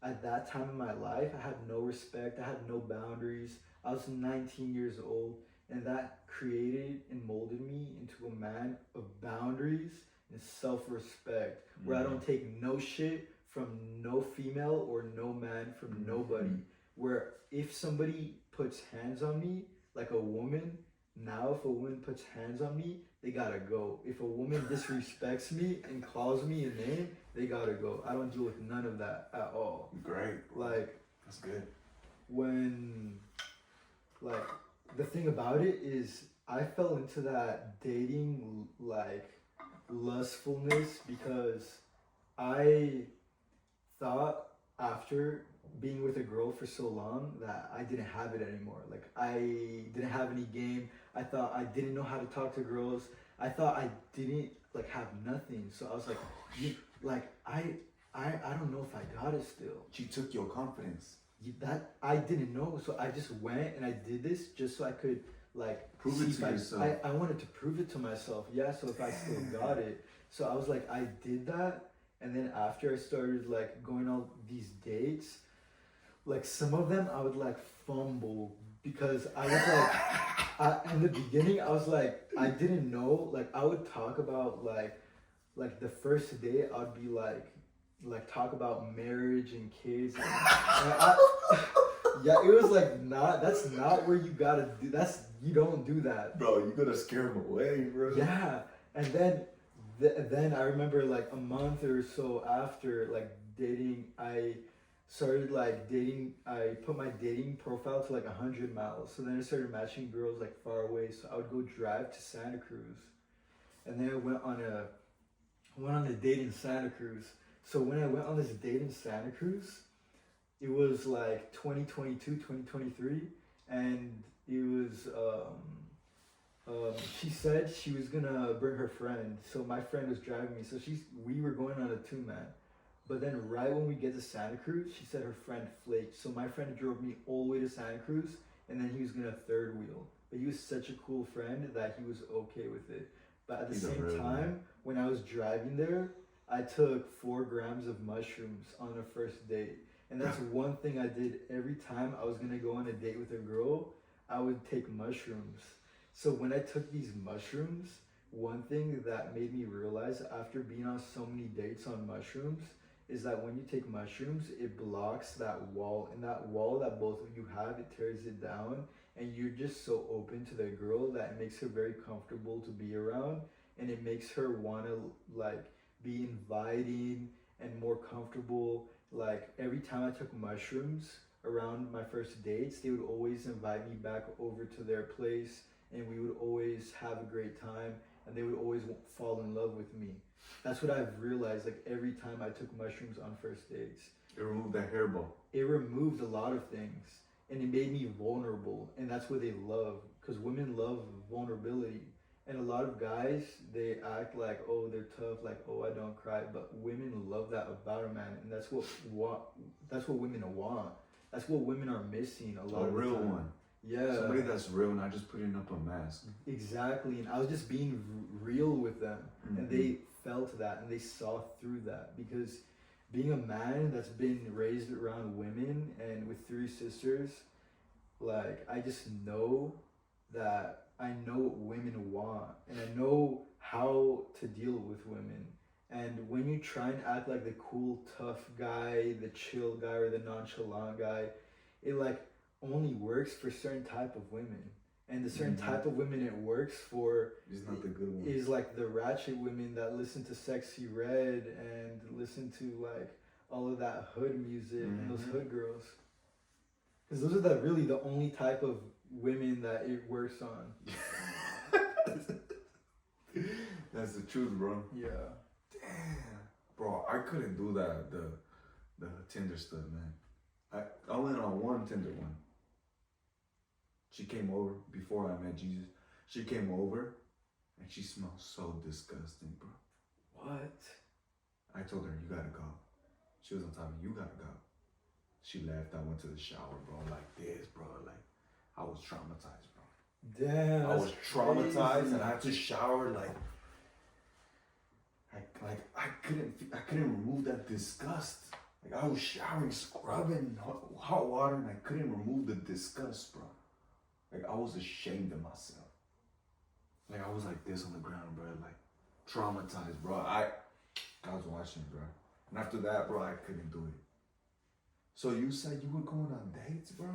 at that time in my life, I had no respect. I had no boundaries. I was 19 years old, and that created and molded me into a man of boundaries and self-respect, where I don't take no shit from no female or no man, from nobody. Where if somebody puts hands on me, like a woman, now if a woman puts hands on me, they gotta go. If a woman disrespects me and calls me a name, they gotta go. I don't deal with none of that at all. Great. Like, that's good. When, like, the thing about it is, I fell into that dating, like, lustfulness because I thought after being with a girl for so long that I didn't have it anymore. Like I didn't have any game. I thought I didn't know how to talk to girls. I thought I didn't like have nothing. So I was like, I don't know if I got it still. She took your confidence. That I didn't know. So I just went and I did this just so I could like prove it to yourself. I wanted to prove it to myself. Yeah. So if I still got it. So I was like, I did that. And then after I started like going on these dates, like some of them I would like fumble because I was like, in the beginning I was like, I didn't know, like I would talk about like the first day I'd be like talk about marriage and kids. Yeah, it was like that's not where you gotta do, you don't do that. Bro, you gotta scare them away, bro. Yeah, and then I remember like a month or so after like dating, I started like dating. I put my dating profile to like 100 miles. So then I started matching girls like far away. So I would go drive to Santa Cruz, and then I went on a date in Santa Cruz. So when I went on this date in Santa Cruz, it was like 2022, 2023, and it was she said she was gonna bring her friend. So my friend was driving me. So we were going on a 2-man. But then right when we get to Santa Cruz, she said her friend flaked. So my friend drove me all the way to Santa Cruz, and then he was gonna third wheel. But he was such a cool friend that he was okay with it. But at the same time, when I was driving there, I took 4 grams of mushrooms on a first date. And that's one thing I did every time I was gonna go on a date with a girl, I would take mushrooms. So when I took these mushrooms, one thing that made me realize after being on so many dates on mushrooms is that when you take mushrooms, it blocks that wall, and that wall that both of you have, it tears it down, and you're just so open to the girl that it makes her very comfortable to be around, and it makes her want to like be inviting and more comfortable. Like every time I took mushrooms around my first dates, they would always invite me back over to their place, and we would always have a great time, and they would always fall in love with me. That's what I've realized, like every time I took mushrooms on first dates. It removed that hairball. It removed a lot of things, and it made me vulnerable, and that's what they love, because women love vulnerability. And a lot of guys, they act like, oh, they're tough, like, oh, I don't cry, but women love that about a man, and that's what women want. That's what women are missing a lot A of the real time. one. Yeah. Somebody that's real, not just putting up a mask. Exactly, and I was just being real with them, and they felt that, and they saw through that, because being a man that's been raised around women and with 3 sisters, like, I just know that I know what women want, and I know how to deal with women. And when you try and act like the cool, tough guy, the chill guy, or the nonchalant guy, it like only works for certain type of women. And the certain type of women it works for is not the good one. Is like the ratchet women that listen to Sexy Red and listen to like all of that hood music and those hood girls. Because those are really the only type of women that it works on. That's the truth, bro. Yeah. Damn. Bro, I couldn't do that, the Tinder stuff, man. I went on one Tinder one. She came over before I met Jesus. She came over and she smelled so disgusting, bro. What? I told her, you gotta go. She was on top of me, you gotta go. She left. I went to the shower, bro, like this, bro. Like, I was traumatized, bro. Damn. I was traumatized, and I had to shower, like I couldn't remove that disgust. Like, I was showering, scrubbing hot water, and I couldn't remove the disgust, bro. Like, I was ashamed of myself. Like, I was like this on the ground, bro. Like, traumatized, bro. God's watching, bro. And after that, bro, I couldn't do it. So you said you were going on dates, bro?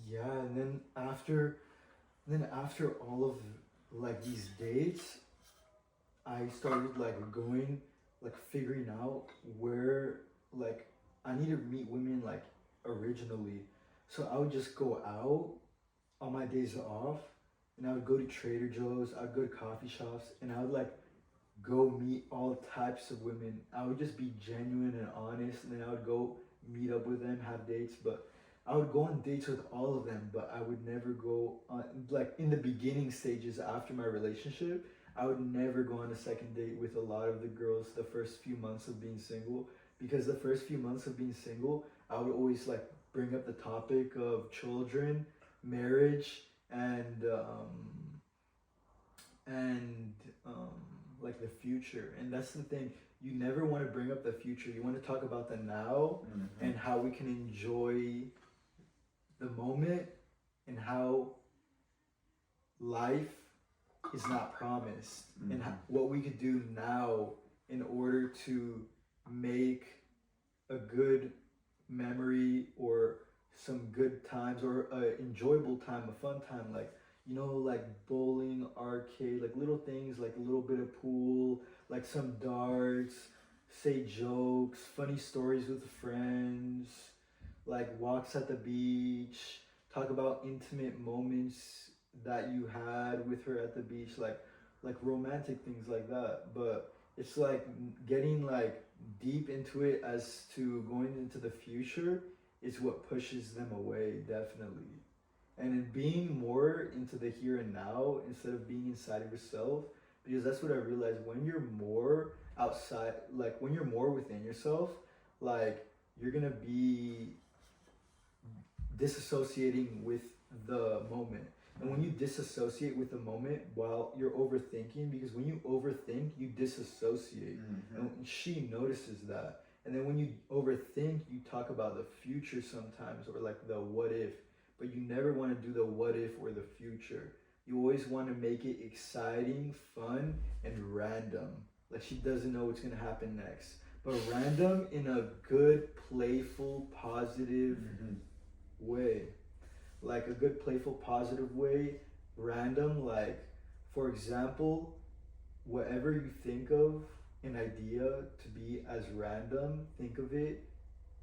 Yeah, and then after all of like these dates, I started like going, like figuring out where like I need to meet women like originally. So I would just go out on my days off, and I would go to Trader Joe's, I'd go to coffee shops, and I would like go meet all types of women. I would just be genuine and honest, and then I would go meet up with them, have dates, but I would go on dates with all of them, but I would never go on, like in the beginning stages after my relationship, I would never go on a second date with a lot of the girls the first few months of being single, because the first few months of being single, I would always like bring up the topic of children, marriage, and like the future. And that's the thing, you never want to bring up the future. You want to talk about the now and how we can enjoy the moment, and how life is not promised, and what we could do now in order to make a good memory or some good times, or a enjoyable time, a fun time, like, you know, like bowling, arcade, like little things, like a little bit of pool, like some darts, say jokes, funny stories with friends, like walks at the beach, talk about intimate moments that you had with her at the beach, like romantic things like that. But it's like getting like deep into it as to going into the future is what pushes them away, definitely. And in being more into the here and now instead of being inside of yourself, because that's what I realized, when you're more outside, like when you're more within yourself, like you're gonna be disassociating with the moment. And when you disassociate with the moment while you're overthinking, because when you overthink, you disassociate. And she notices that. And then when you overthink, you talk about the future sometimes, or like the what if, but you never want to do the what if or the future. You always want to make it exciting, fun, and random. Like she doesn't know what's going to happen next. but random in a good, playful, positive way. Like a good, playful, positive way. Random, like, for example, whatever you think of an idea to be as random, think of it.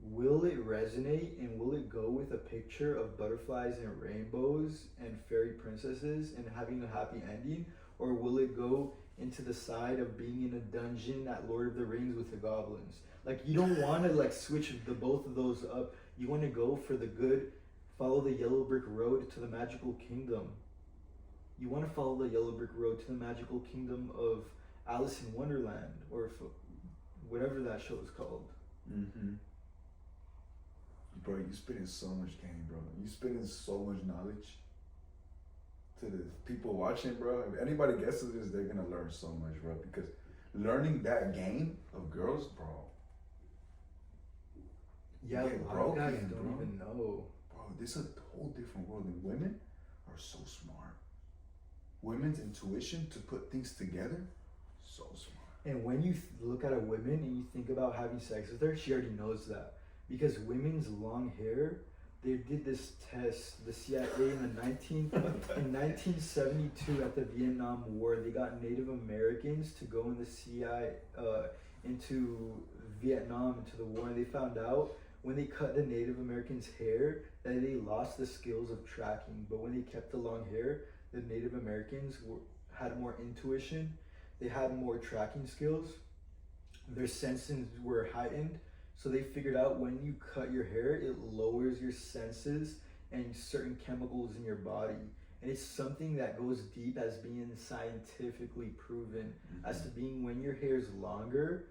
Will it resonate and will it go with a picture of butterflies and rainbows and fairy princesses and having a happy ending? Or will it go into the side of being in a dungeon at Lord of the Rings with the goblins? Like, you don't want to like switch the both of those up. You want to go for the good, follow the yellow brick road to the magical kingdom. You want to follow the yellow brick road to the magical kingdom of Alice in Wonderland, or whatever that show is called. Bro, you spitting so much game, bro. You spitting so much knowledge to the people watching, bro. If anybody guesses this, they're gonna learn so much, bro. Because learning that game of girls, bro. Yeah, a lot of guys don't even know. Bro, this is a whole different world. And women are so smart. Women's intuition to put things together, so smart. And when you look at a woman and you think about having sex with her, she already knows that. Because women's long hair, they did this test, the CIA in 1972 at the Vietnam War, they got Native Americans to go in the CIA, into Vietnam, into the war, and they found out when they cut the Native Americans' hair that they lost the skills of tracking. But when they kept the long hair, the Native Americans had more intuition, they had more tracking skills, their senses were heightened. So they figured out when you cut your hair, it lowers your senses and certain chemicals in your body. And it's something that goes deep as being scientifically proven as to being when your hair is longer,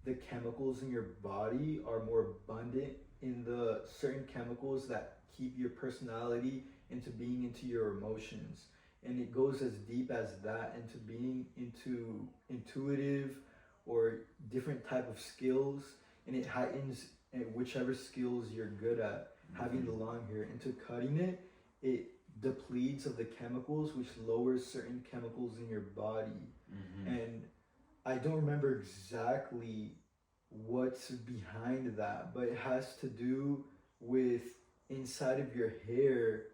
the chemicals in your body are more abundant in the certain chemicals that keep your personality into being into your emotions. And it goes as deep as that into being into intuitive or different type of skills. And it heightens whichever skills you're good at. Having the long hair, into cutting it, it depletes of the chemicals, which lowers certain chemicals in your body. And I don't remember exactly what's behind that, but it has to do with inside of your hair,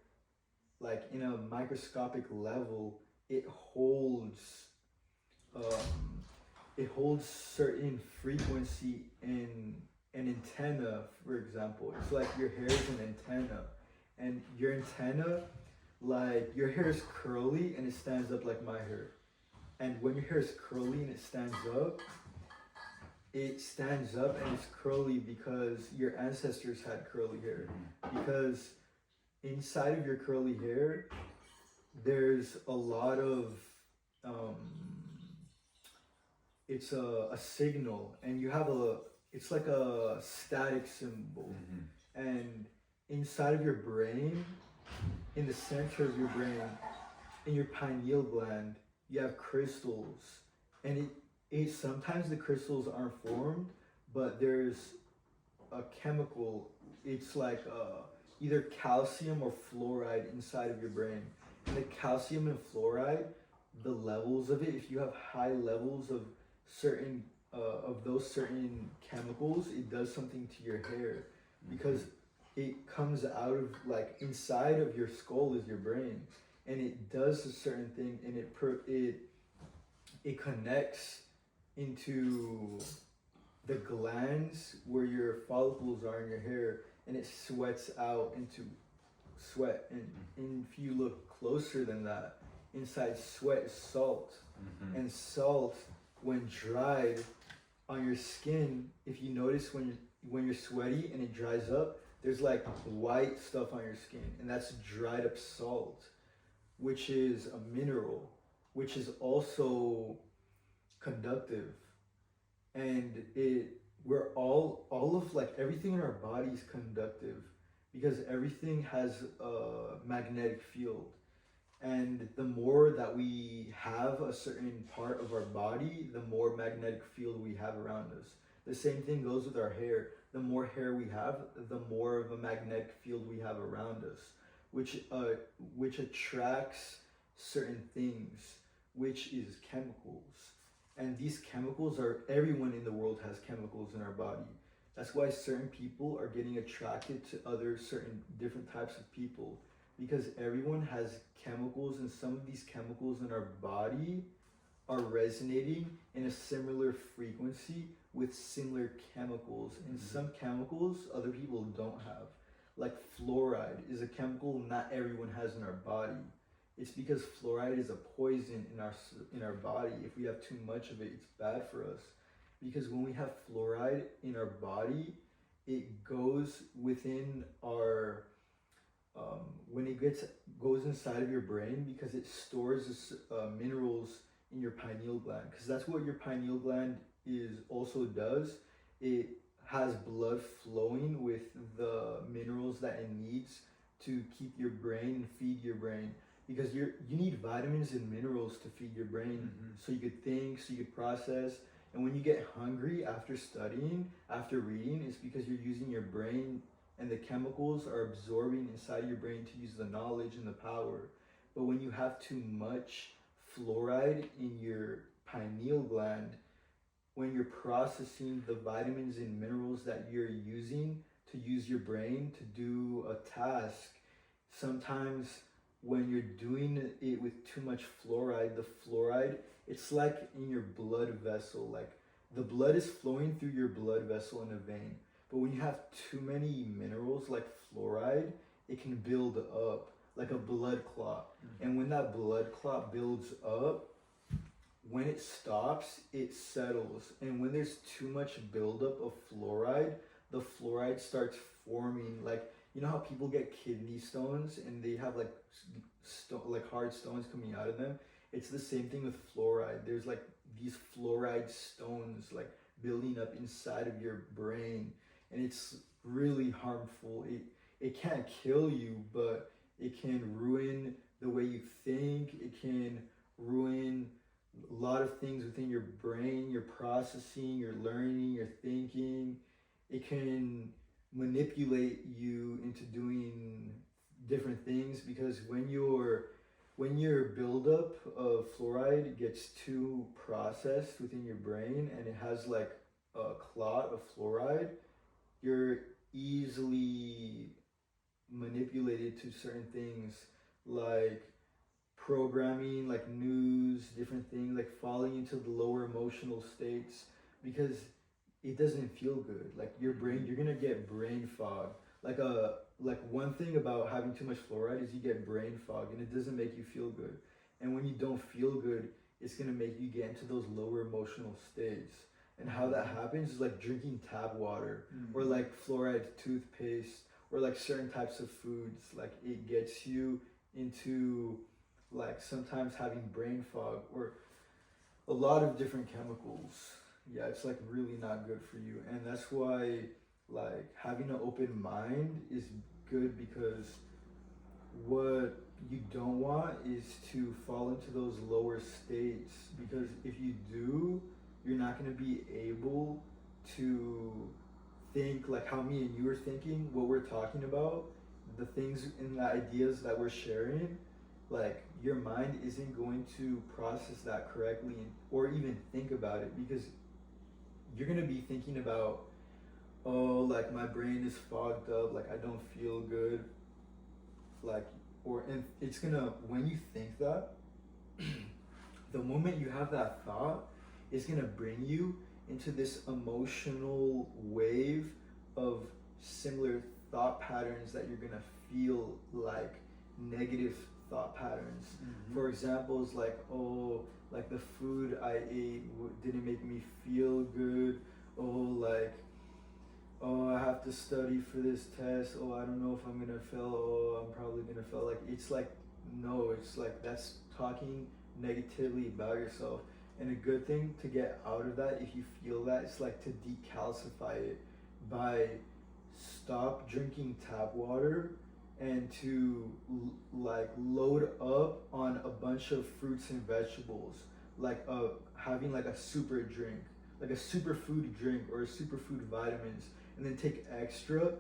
like in a microscopic level, it holds certain frequency in an antenna, for example. It's like your hair is an antenna, and your antenna, like your hair is curly and it stands up like my hair. And when your hair is curly and it stands up and it's curly because your ancestors had curly hair. Because inside of your curly hair, there's a lot of it's a signal, and you have it's like a static symbol. And inside of your brain, in the center of your brain, in your pineal gland, you have crystals. And it sometimes the crystals aren't formed, but there's a chemical, it's like either calcium or fluoride inside of your brain. And the calcium and fluoride, the levels of it, if you have high levels of certain of those certain chemicals, it does something to your hair, because it comes out of, like, inside of your skull is your brain, and it does a certain thing, and it connects into the glands where your follicles are in your hair, and it sweats out into sweat. And if you look closer than that, inside sweat is salt. And salt, when dried on your skin, if you notice when you're sweaty and it dries up, there's like white stuff on your skin, and that's dried up salt, which is a mineral, which is also conductive. And we're all of, like, everything in our body is conductive, because everything has a magnetic field. And the more that we have a certain part of our body, the more magnetic field we have around us. The same thing goes with our hair. The more hair we have, the more of a magnetic field we have around us, which attracts certain things, which is chemicals. And these chemicals are, everyone in the world has chemicals in our body. That's why certain people are getting attracted to other certain different types of people, because everyone has chemicals, and some of these chemicals in our body are resonating in a similar frequency with similar chemicals. And some chemicals other people don't have. Like fluoride is a chemical not everyone has in our body. It's because fluoride is a poison in our body. If we have too much of it, it's bad for us. Because when we have fluoride in our body, it goes within our when it goes inside of your brain, because it stores minerals in your pineal gland, because that's what your pineal gland is also does. It has blood flowing with the minerals that it needs to keep your brain and feed your brain, because you need vitamins and minerals to feed your brain, so you could think, so you could process. And when you get hungry after studying, after reading, it's because you're using your brain, and the chemicals are absorbing inside your brain to use the knowledge and the power. But when you have too much fluoride in your pineal gland, when you're processing the vitamins and minerals that you're using to use your brain to do a task, sometimes when you're doing it with too much fluoride, the fluoride, it's like in your blood vessel, like the blood is flowing through your blood vessel in a vein. But when you have too many minerals like fluoride, it can build up like a blood clot. And when that blood clot builds up, when it stops, it settles. And when there's too much buildup of fluoride, the fluoride starts forming, like, you know how people get kidney stones and they have like hard stones coming out of them? It's the same thing with fluoride. There's like these fluoride stones like building up inside of your brain, and it's really harmful. It can't kill you, but it can ruin the way you think. It can ruin a lot of things within your brain, your processing, your learning, your thinking. It can manipulate you into doing different things, because when your buildup of fluoride gets too processed within your brain and it has like a clot of fluoride, you're easily manipulated to certain things like programming, like news, different things, like falling into the lower emotional states, because it doesn't feel good. Like your brain, you're gonna get brain fog. Like one thing about having too much fluoride is you get brain fog, and it doesn't make you feel good. And when you don't feel good, it's gonna make you get into those lower emotional states. And how that happens is like drinking tap water, or like fluoride toothpaste, or like certain types of foods. Like it gets you into like sometimes having brain fog, or a lot of different chemicals. Yeah, it's like really not good for you. And that's why like having an open mind is good, because what you don't want is to fall into those lower states, because if you do, you're not going to be able to think like how me and you are thinking, what we're talking about, the things and the ideas that we're sharing. Like your mind isn't going to process that correctly, or even think about it, because you're going to be thinking about, oh, like my brain is fogged up, like I don't feel good, like, and it's gonna, when you think that, the moment you have that thought, it's gonna bring you into this emotional wave of similar thought patterns that you're gonna feel like negative thought patterns. For examples like, oh, like the food I ate didn't make me feel good. Oh, like, oh, I have to study for this test. Oh, I don't know if I'm gonna fail. Oh, I'm probably gonna fail. Like, it's like, no, it's like that's talking negatively about yourself. And a good thing to get out of that, if you feel that, it's like to decalcify it by stop drinking tap water, and to like load up on a bunch of fruits and vegetables, like having like a super drink, like a superfood drink or a superfood vitamins, and then take extra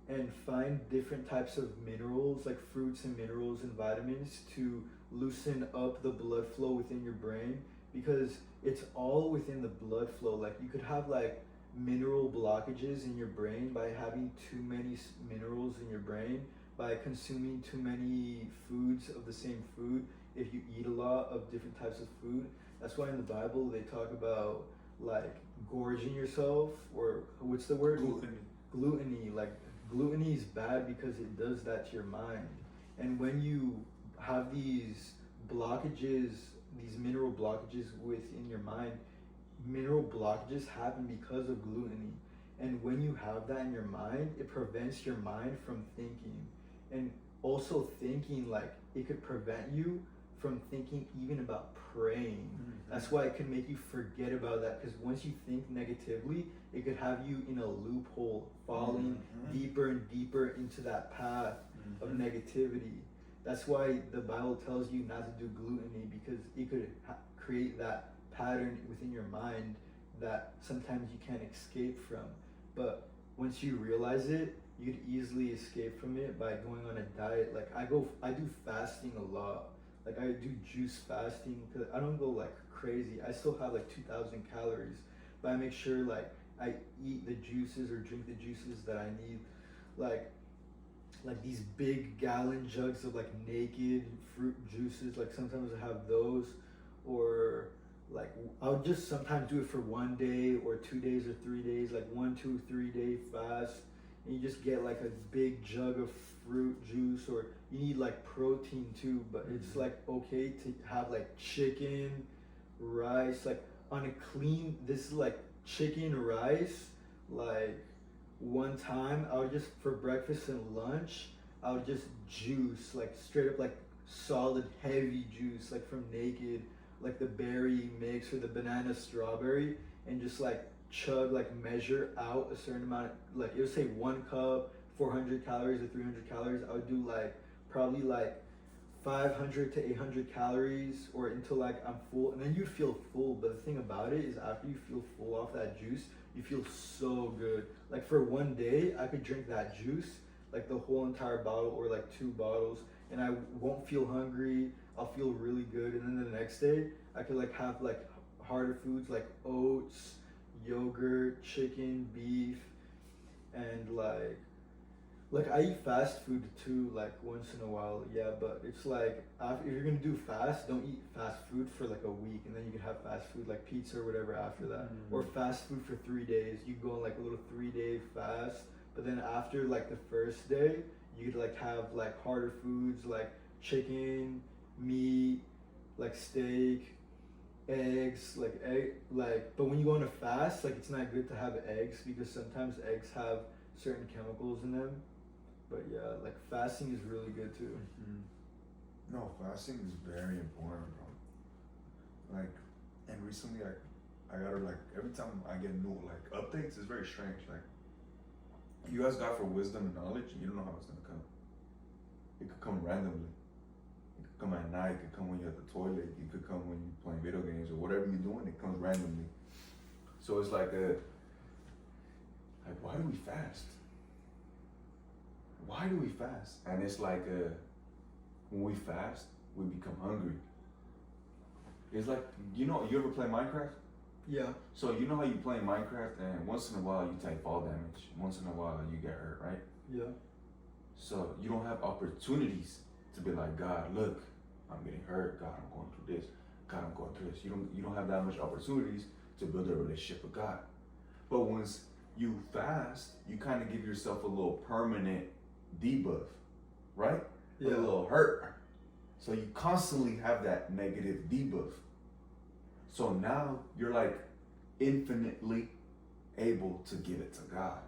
and find different types of minerals, like fruits and minerals and vitamins, to loosen up the blood flow within your brain. Because it's all within the blood flow. Like you could have like mineral blockages in your brain by having too many minerals in your brain, by consuming too many foods of the same food. If you eat a lot of different types of food, that's why in the Bible they talk about like gorging yourself, or what's the word? Gluttony. Like gluttony is bad because it does that to your mind. And when you have these blockages, these mineral blockages within your mind, mineral blockages happen because of gluttony. And when you have that in your mind, it prevents your mind from thinking. And also thinking, like it could prevent you from thinking even about praying. That's why it can make you forget about that, because once you think negatively, it could have you in a loophole, falling deeper and deeper into that path of negativity. That's why the Bible tells you not to do gluttony, because it could create that pattern within your mind that sometimes you can't escape from. But once you realize it, you could easily escape from it by going on a diet. Like I do fasting a lot. Like I do juice fasting, because I don't go like crazy. I still have like 2,000 calories, but I make sure like I eat the juices or drink the juices that I need. Like these big gallon jugs of like naked fruit juices. Like sometimes I have those, or like I'll just sometimes do it for 1 day or 2 days or 3 days, like 1, 2, 3 day fast. And you just get like a big jug of fruit juice, or you need like protein too, but it's like okay to have like chicken, rice, like on a clean, this is like chicken, rice, like one time I would just, for breakfast and lunch, I would just juice, like straight up like solid heavy juice, like from Naked, like the berry mix or the banana strawberry, and just like chug, like measure out a certain amount, like it would say 1 cup, 400 calories or 300 calories. I would do like probably like 500 to 800 calories, or until like I'm full, and then you feel full. But the thing about it is, after you feel full off that juice, you feel so good. Like for 1 day, I could drink that juice, like the whole entire bottle or like 2 bottles, and I won't feel hungry. I'll feel really good. And then the next day, I could like have like harder foods like oats, yogurt, chicken, beef, and like I eat fast food too, like once in a while, yeah. But it's like if you're gonna do fast, don't eat fast food for like a week, and then you can have fast food like pizza or whatever after that, or fast food for 3 days. You go on like a little 3-day fast, but then after like the first day, you'd like have like harder foods like chicken, meat, like steak, eggs, like but when you go on a fast, like it's not good to have eggs, because sometimes eggs have certain chemicals in them. But yeah, like fasting is really good too. No, fasting is very important, bro. Like, and recently I got to, like, every time I get new like updates, it's very strange. Like, you ask God for wisdom and knowledge, and you don't know how it's gonna come. It could come randomly. It could come at night. It could come when you're at the toilet. It could come when you're playing video games or whatever you're doing. It comes randomly. So it's like why do we fast? Why do we fast? And it's like when we fast, we become hungry. It's like, you ever play Minecraft? Yeah. So you know how you play Minecraft, and once in a while you take fall damage. Once in a while you get hurt, right? Yeah. So you don't have opportunities to be like, God, look, I'm getting hurt. God, I'm going through this. God, I'm going through this. You don't have that much opportunities to build a relationship with God. But once you fast, you kind of give yourself a little permanent debuff, right? Yeah. A little hurt. So you constantly have that negative debuff. So now you're like infinitely able to give it to God.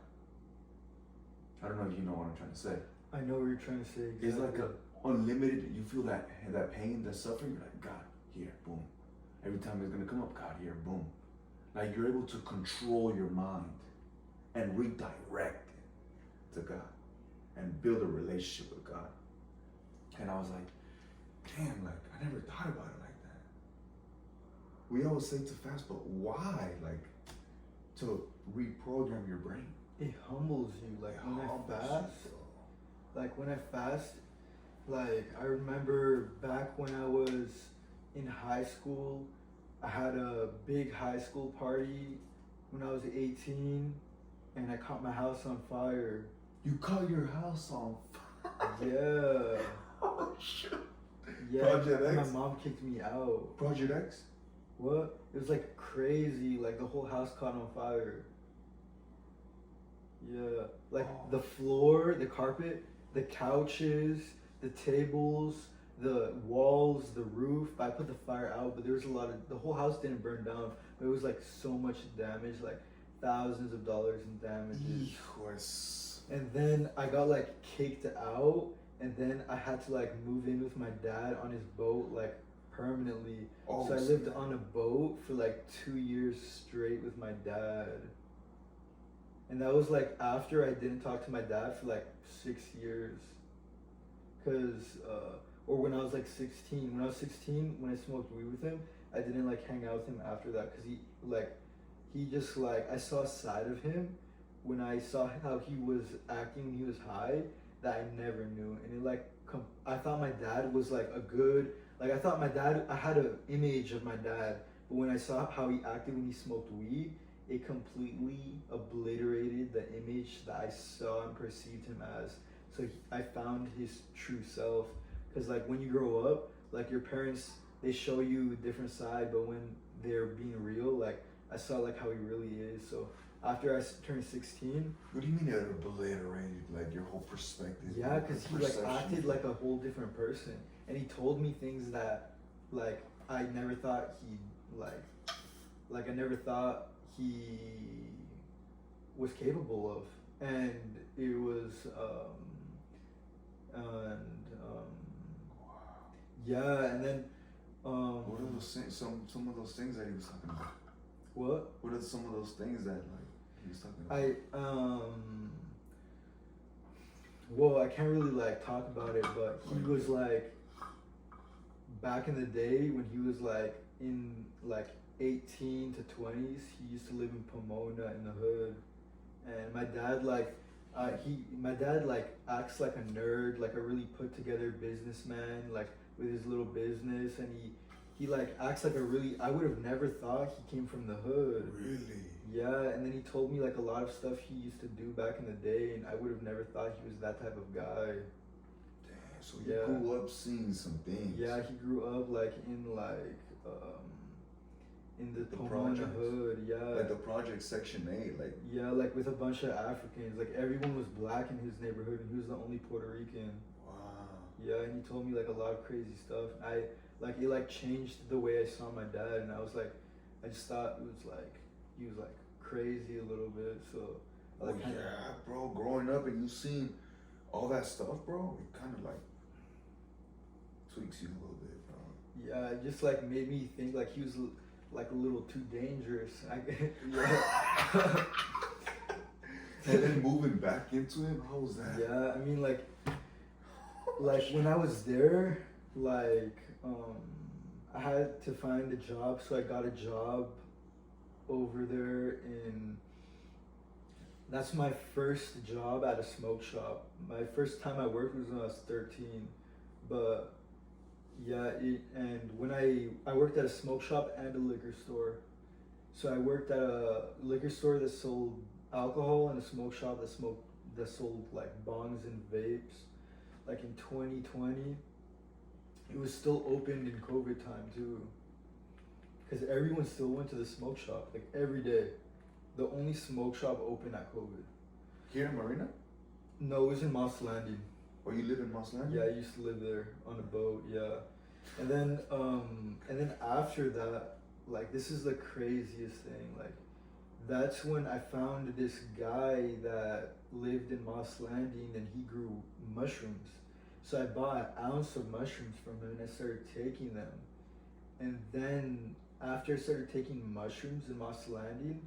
I don't know if you know what I'm trying to say. I know what you're trying to say. Exactly. It's like unlimited. You feel that pain, that suffering. You're like, God, here, boom. Every time it's gonna come up, God, here, boom. Like you're able to control your mind and redirect it to God and build a relationship with God. And I was like, damn, like I never thought about it like that. We always say to fast, but why? Like to reprogram your brain. It humbles you. Like when I fast, like I remember back when I was in high school, I had a big high school party when I was 18, and I caught my house on fire. You caught your house on fire? Yeah. Oh, shit. Yeah. Project X? My mom kicked me out. Project X? What? It was like crazy. Like the whole house caught on fire. Yeah. Like the floor, the carpet, the couches, the tables, the walls, the roof. I put the fire out, but there was a lot of, the whole house didn't burn down, but it was like so much damage, like thousands of dollars in damages. Hijos. And then I got like kicked out, and then I had to like move in with my dad on his boat like permanently. Oh, so I lived on a boat for like 2 years straight with my dad. And that was like after I didn't talk to my dad for like 6 years. Or when I was like 16. When I was 16, when I smoked weed with him, I didn't like hang out with him after that because he just like, I saw a side of him when I saw how he was acting when he was high that I never knew. And it like, I thought my dad was like a good, like I thought my dad, I had an image of my dad, but when I saw how he acted when he smoked weed, it completely obliterated the image that I saw and perceived him as. So I found his true self. Because like when you grow up, like your parents, they show you a different side, but when they're being real, like I saw like how he really is. So after I turned 16. What do you mean it obliterated like your whole perspective? Yeah, because he like acted like a whole different person. And he told me things that like I never thought he'd like I never thought he was capable of. And it was yeah, and then what are those things, some of those things that he was talking about? What? What are some of those things that like he was talking about? Well, I can't really like talk about it, but he was like back in the day when he was like in like 18 to 20s, he used to live in Pomona in the hood. And my dad my dad like acts like a nerd, like a really put together businessman, like with his little business, and he like acts like a really, I would have never thought he came from the hood. Really? Yeah, and then he told me like a lot of stuff he used to do back in the day, and I would have never thought he was that type of guy. Damn, so he grew up seeing some things. Yeah, he grew up like in the Pomona hood, yeah. Like the project section 8, like. Yeah, like with a bunch of Africans. Like everyone was black in his neighborhood, and he was the only Puerto Rican. Wow. Yeah, and he told me like a lot of crazy stuff. It like changed the way I saw my dad, and I was like, I just thought it was like he was like crazy a little bit. So. Like, yeah, bro. Growing up and you seen all that stuff, bro, it kind of like tweaks you a little bit, bro. Yeah, it just like made me think like he was like a little too dangerous. Yeah. And then moving back into him, how was that? Yeah, I mean like when I was there, like I had to find a job, so I got a job over there that's my first job at a smoke shop. My first time I worked was when I was 13, but yeah, and when I worked at a smoke shop and a liquor store. So I worked at a liquor store that sold alcohol and a smoke shop that sold like bongs and vapes. Like in 2020, it was still open in COVID time too. Because everyone still went to the smoke shop like every day. The only smoke shop open at COVID. Here in Marina? No, it was in Moss Landing. Oh, you live in Moss Landing? Yeah, I used to live there on a boat. Yeah, and then after that, like this is the craziest thing. Like, that's when I found this guy that lived in Moss Landing, and he grew mushrooms. So I bought an ounce of mushrooms from him, and I started taking them. And then after I started taking mushrooms in Moss Landing,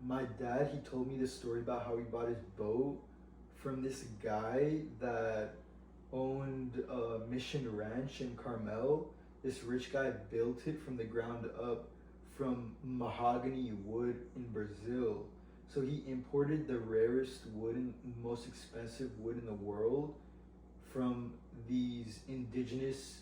my dad, he told me this story about how he bought his boat from this guy that owned a Mission Ranch in Carmel. This rich guy built it from the ground up from mahogany wood in Brazil. So he imported the rarest wood and most expensive wood in the world from these indigenous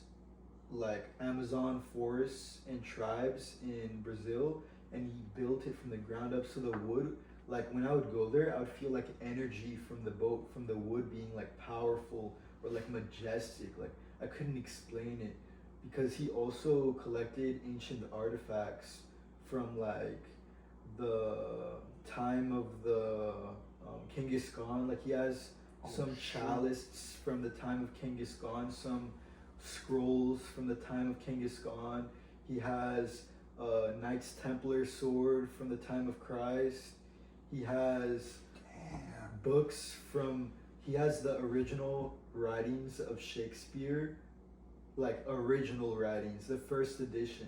like Amazon forests and tribes in Brazil, and he built it from the ground up. So the wood, like when I would go there, I would feel like energy from the boat, from the wood being like powerful or like majestic. Like I couldn't explain it, because he also collected ancient artifacts from like the time of the Genghis Khan. Like he has some chalices from the time of Genghis Khan, some scrolls from the time of Genghis Khan. He has a Knights Templar sword from the time of Christ. He has books from. He has the original writings of Shakespeare, like original writings, the first edition,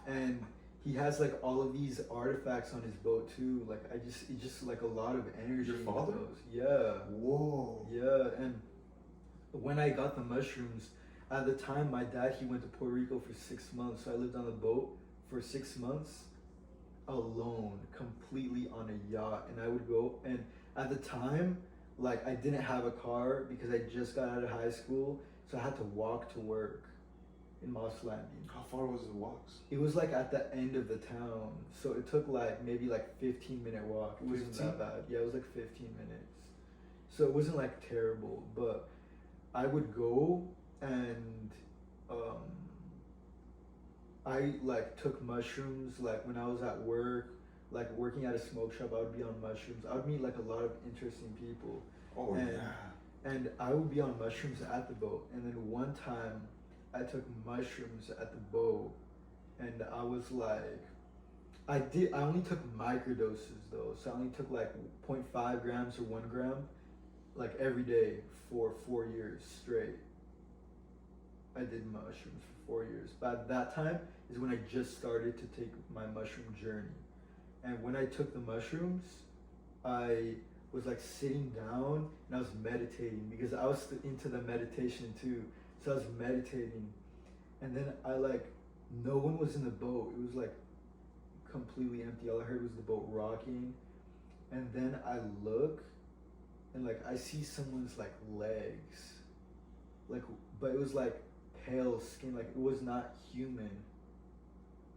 and he has like all of these artifacts on his boat too. Like it's just like a lot of energy. Your father? Yeah. Whoa. Yeah, and when I got the mushrooms, at the time my dad, he went to Puerto Rico for 6 months, so I lived on the boat for 6 months alone, completely on a yacht, and I would go, and at the time, like I didn't have a car because I just got out of high school, so I had to walk to work in Moss Landing. How far was the walks? It was like at the end of the town, so it took like maybe like 15-minute walk. It wasn't 15? that bad. Yeah, it was like 15 minutes. So it wasn't like terrible, but I would go and I like took mushrooms like when I was at work, like working at a smoke shop. I would be on mushrooms. I would meet like a lot of interesting people. Oh, and, yeah. And I would be on mushrooms at the boat. And then one time I took mushrooms at the boat, and I was like, I only took microdoses though. So I only took like 0.5 grams or 1 gram, like every day for 4 years straight. I did mushrooms for 4 years. But at that time is when I just started to take my mushroom journey. And when I took the mushrooms, I was like sitting down and I was meditating, because I was into the meditation too. So I was meditating, and then I like, no one was in the boat. It was like completely empty. All I heard was the boat rocking. And then I look, and like I see someone's like legs, like, but it was like pale skin, like it was not human.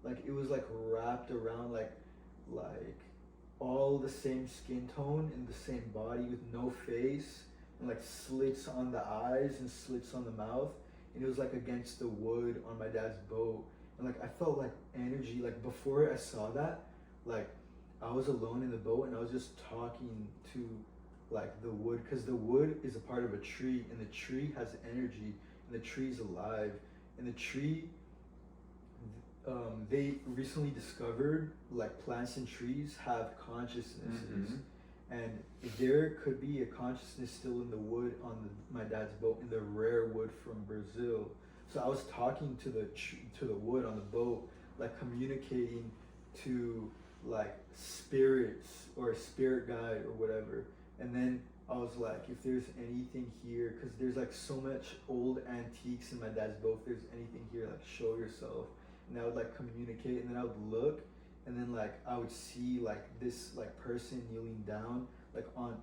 Like it was like wrapped around like all the same skin tone and the same body with no face, and like slits on the eyes and slits on the mouth, and it was like against the wood on my dad's boat. And like I felt like energy. Like before I saw that, like I was alone in the boat and I was just talking to like the wood, because the wood is a part of a tree, and the tree has energy, and the tree's alive, and the tree, they recently discovered like plants and trees have consciousnesses. And there could be a consciousness still in the wood on my dad's boat, in the rare wood from Brazil. So I was talking to the wood on the boat, like communicating to like spirits or a spirit guide or whatever. And then I was like, if there's anything here, because there's like so much old antiques in my dad's boat, if there's anything here, like show yourself. And I would like communicate, and then I would look, and then like I would see like this like person kneeling down like on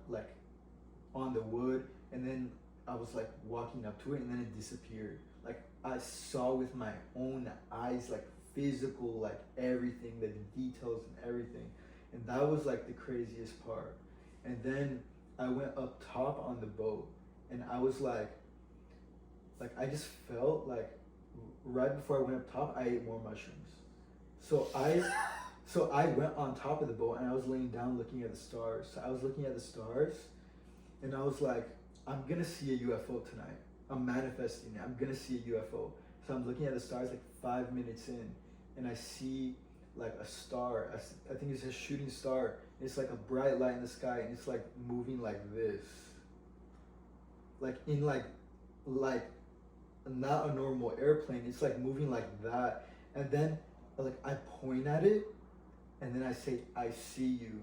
the wood, and then I was like walking up to it, and then it disappeared. Like I saw with my own eyes, like physical, like everything, the details and everything. And that was like the craziest part. And then I went up top on the boat, and I was like I just felt like right before I went up top, I ate more mushrooms. So I went on top of the boat, and I was laying down looking at the stars. So I was looking at the stars, and I was like, I'm gonna see a UFO tonight. I'm manifesting it. I'm gonna see a UFO. So I'm looking at the stars like 5 minutes in, and I see like a star. I think it's a shooting star. It's like a bright light in the sky, and it's like moving like this. Like in like not a normal airplane. It's like moving like that. And then like I point at it, and then I say, I see you.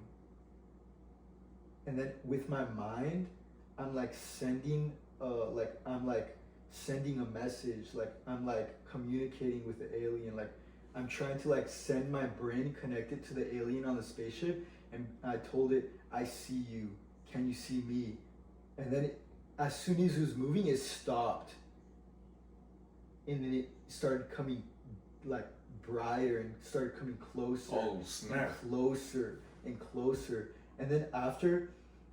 And then with my mind, I'm like sending a message, like I'm like communicating with the alien. Like I'm trying to like send my brain connected to the alien on the spaceship, and I told it, I see you, can you see me? And then as soon as it was moving, it stopped. and then it started coming like brighter and started coming closer. Oh snap! And closer and closer. And then after,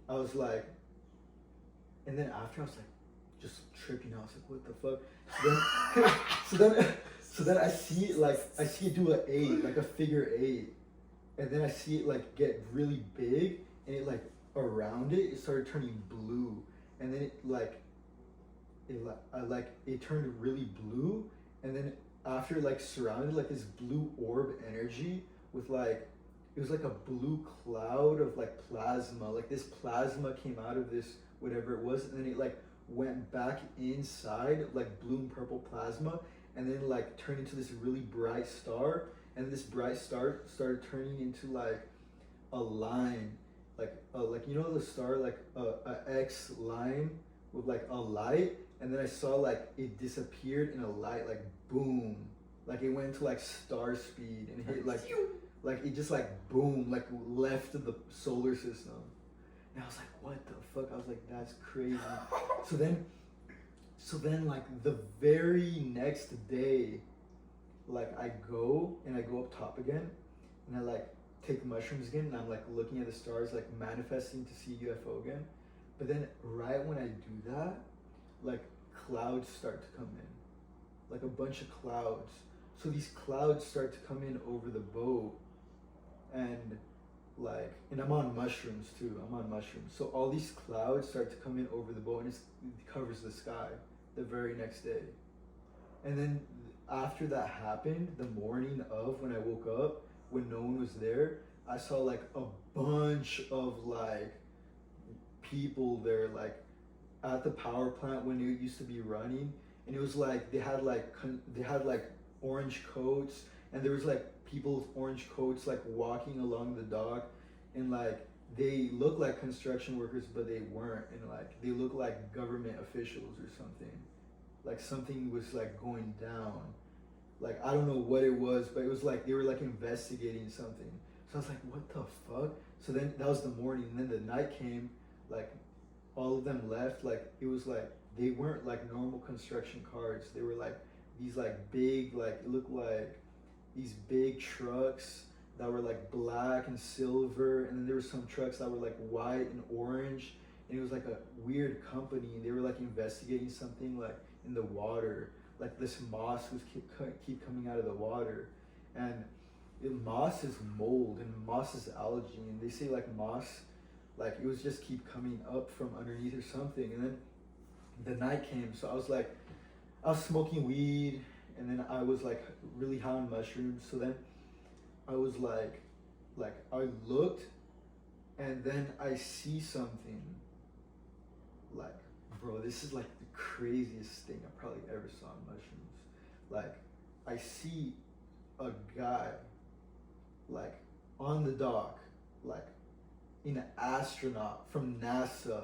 I was like, just tripping. I was like, what the fuck? So then I see it do an 8, like a figure 8, and then I see it like get really big, and it like around it started turning blue, and then it turned really blue, and then after like surrounded like this blue orb energy with like, it was like a blue cloud of like plasma, like this plasma came out of this whatever it was, and then it like went back inside like blue and purple plasma, and then like turned into this really bright star, and this bright star started turning into like a line, like you know the star, like a X line with like a light, and then I saw like it disappeared in a light, like boom, like it went to like star speed and hit like it just like boom, like left the solar system. And I was like, what the fuck? I was like, that's crazy. So then like the very next day, like I go up top again, and I like take mushrooms again, and I'm like looking at the stars, like manifesting to see UFO again. But then right when I do that, like clouds start to come in, like a bunch of clouds. So these clouds start to come in over the boat, and I'm on mushrooms too. So all these clouds start to come in over the boat, and it covers the sky the very next day. And then after that happened, the morning of when I woke up, when no one was there, I saw like a bunch of like people there, like at the power plant when it used to be running, and it was like they had like orange coats, and there was like people with orange coats like walking along the dock, and like they looked like construction workers, but they weren't, and like they looked like government officials or something, like something was like going down, like I don't know what it was, but it was like they were like investigating something. So I was like, what the fuck? So then that was the morning, and then the night came, like all of them left, like it was like they weren't like normal construction carts, they were like these like big, like it looked like these big trucks that were like black and silver, and then there were some trucks that were like white and orange, and it was like a weird company, and they were like investigating something like in the water, like this moss was keep coming out of the water, and moss is mold and moss is algae, and they say like moss, like it was just keep coming up from underneath or something. And then the night came, so I was smoking weed, and then I was like really high on mushrooms. So then I was like I looked, and then I see something, like, bro, this is like the craziest thing I probably ever saw on mushrooms. Like I see a guy like on the dock, like in an astronaut from NASA,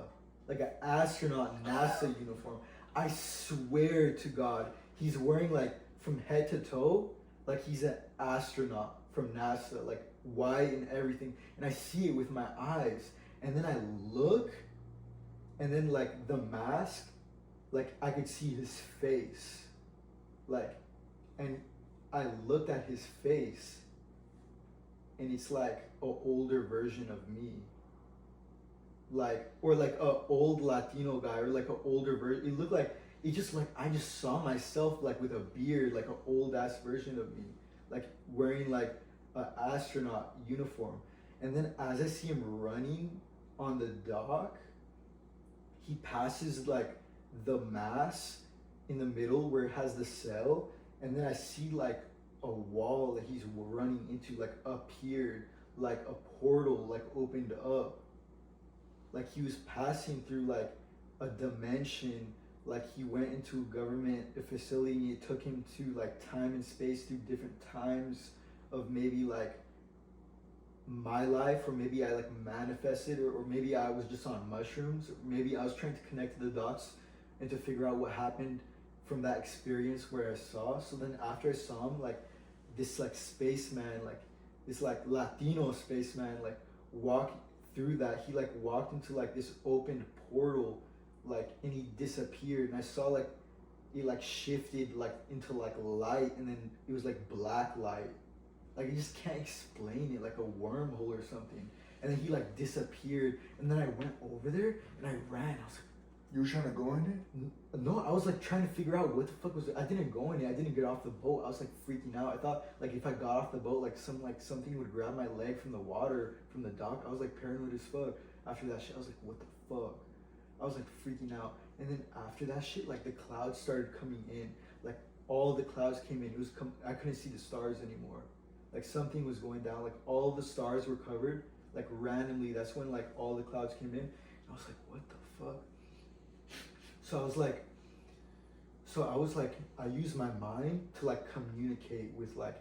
like an astronaut NASA uniform. I swear to God, he's wearing like from head to toe, like he's an astronaut from NASA, like white and everything. And I see it with my eyes. And then I look, and then like the mask, like I could see his face. Like, and I looked at his face, and it's like an older version of me, like, or like a old Latino guy, or like an older version. It looked like it just like I just saw myself like with a beard, like an old ass version of me, like wearing like an astronaut uniform. And then as I see him running on the dock, he passes like the mass in the middle where it has the cell, and then I see like a wall that he's running into, like appeared, like a portal like opened up, like he was passing through like a dimension, like he went into a government facility, and it took him to like time and space through different times of maybe like my life, or maybe I like manifested, or maybe I was just on mushrooms, or maybe I was trying to connect the dots and to figure out what happened from that experience where I saw. So then after I saw him, like this like spaceman, like this like Latino spaceman, like walk through that, he like walked into like this open portal, like, and he disappeared, and I saw like it like shifted like into like light, and then it was like black light. Like, I just can't explain it, like a wormhole or something. And then he like disappeared, and then I went over there and I ran. I was like, You were trying to go in it? no, I was like trying to figure out what the fuck was it. I didn't go in it. I didn't get off the boat. I was like freaking out. I thought like if I got off the boat, like something would grab my leg from the water, from the dock. I was like paranoid as fuck. After that shit, I was like, what the fuck? I was like freaking out. And then after that shit, like the clouds started coming in. Like all the clouds came in. I couldn't see the stars anymore. Like something was going down. Like all the stars were covered. Like randomly, that's when like all the clouds came in. I was like, what the fuck? So I was like, I used my mind to like communicate with like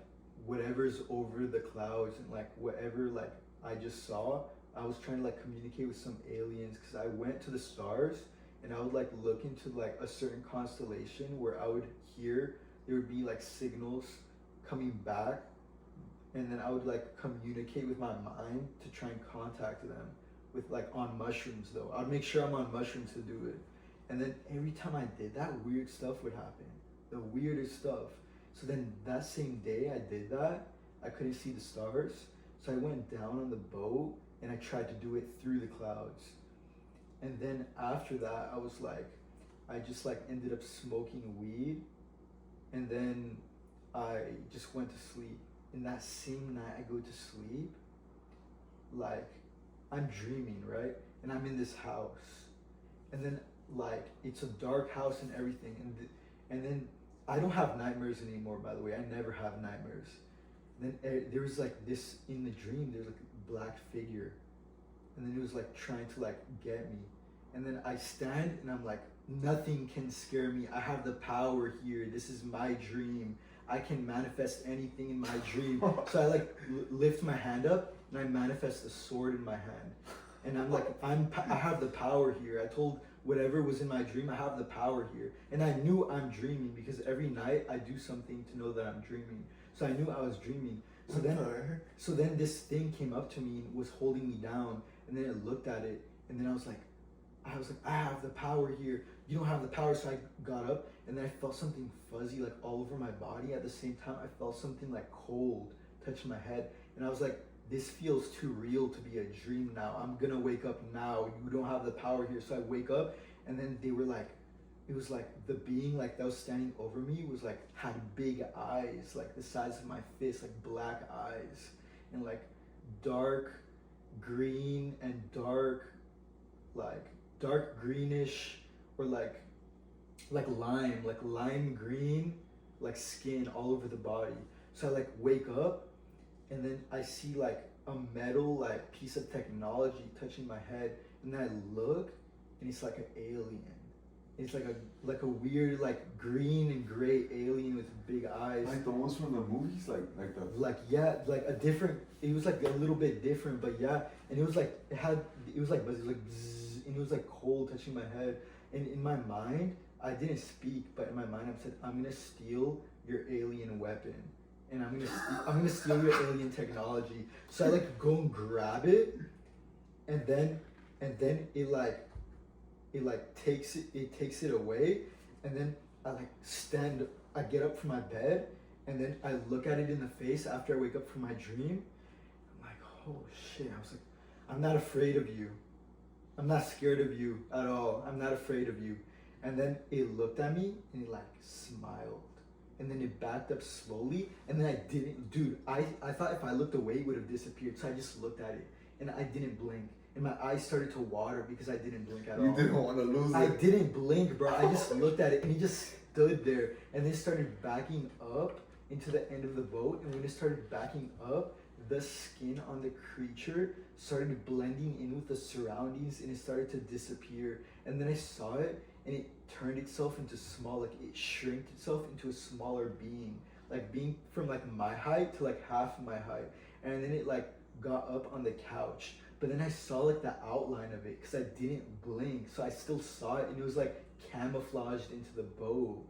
whatever's over the clouds, and like whatever like I just saw. I was trying to like communicate with some aliens, because I went to the stars and I would like look into like a certain constellation where I would hear there would be like signals coming back, and then I would like communicate with my mind to try and contact them with like on mushrooms though. I'd make sure I'm on mushrooms to do it. And then every time I did that, weird stuff would happen. The weirdest stuff. So then that same day I did that, I couldn't see the stars. So I went down on the boat and I tried to do it through the clouds. And then after that, I was like, I just like ended up smoking weed. And then I just went to sleep. And that same night I go to sleep, like I'm dreaming, right? And I'm in this house. And then like it's a dark house and everything, and then I don't have nightmares anymore, by the way. I never have nightmares. And then there was like this in the dream, there's like a black figure, and then it was like trying to like get me. And then I stand and I'm like, nothing can scare me. I have the power here. This is my dream. I can manifest anything in my dream. So I like lift my hand up and I manifest a sword in my hand. And I'm like, I have the power here. I told whatever was in my dream, I have the power here. And I knew I'm dreaming, because every night I do something to know that I'm dreaming. So I knew I was dreaming. So then this thing came up to me and was holding me down. And then I looked at it, and then I was like, I have the power here. You don't have the power. So I got up, and then I felt something fuzzy like all over my body. At the same time, I felt something like cold touch my head. And I was like, this feels too real to be a dream now. I'm gonna wake up now. You don't have the power here. So I wake up, and then they were like, it was like the being like that was standing over me was like, had big eyes, like the size of my fist, like black eyes, and like dark green and dark greenish, or like lime green, like skin all over the body. So I like wake up, and then I see like a metal like piece of technology touching my head, and then I look, and it's like an alien. It's like a weird like green and gray alien with big eyes. Like the ones from the movies, like a different. It was like a little bit different, but yeah. And it was like bzzz, and it was like cold touching my head. And in my mind, I didn't speak, but in my mind I said, I'm gonna steal your alien weapon, and I'm gonna steal your alien technology. So I like go and grab it, and then it takes it away, and then I get up from my bed, and then I look at it in the face after I wake up from my dream. I'm like, oh shit. I was like, I'm not afraid of you. I'm not scared of you at all. I'm not afraid of you. And then it looked at me and it like smiled. And then it backed up slowly, and then I didn't, dude, I thought if I looked away it would have disappeared. So I just looked at it and I didn't blink. And my eyes started to water because I didn't blink at all. You didn't want to lose it. I didn't blink, bro. I just looked at it, and he just stood there. And then started backing up into the end of the boat. And when it started backing up, the skin on the creature started blending in with the surroundings, and it started to disappear. And then I saw it, and it turned itself into small, like it shrinked itself into a smaller being. Like being from like my height to like half my height. And then it like got up on the couch. But then I saw like the outline of it because I didn't blink. So I still saw it, and it was like camouflaged into the boat.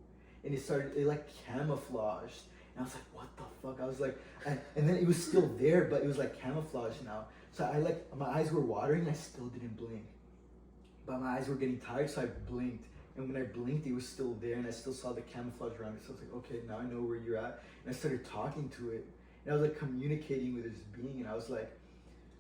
And it like camouflaged. And I was like, what the fuck? I was like, and then it was still there, but it was like camouflaged now. So I like, my eyes were watering, I still didn't blink. But my eyes were getting tired, so I blinked. And when I blinked, it was still there, and I still saw the camouflage around it. So I was like, okay, now I know where you're at. And I started talking to it, and I was like communicating with this being, and I was like,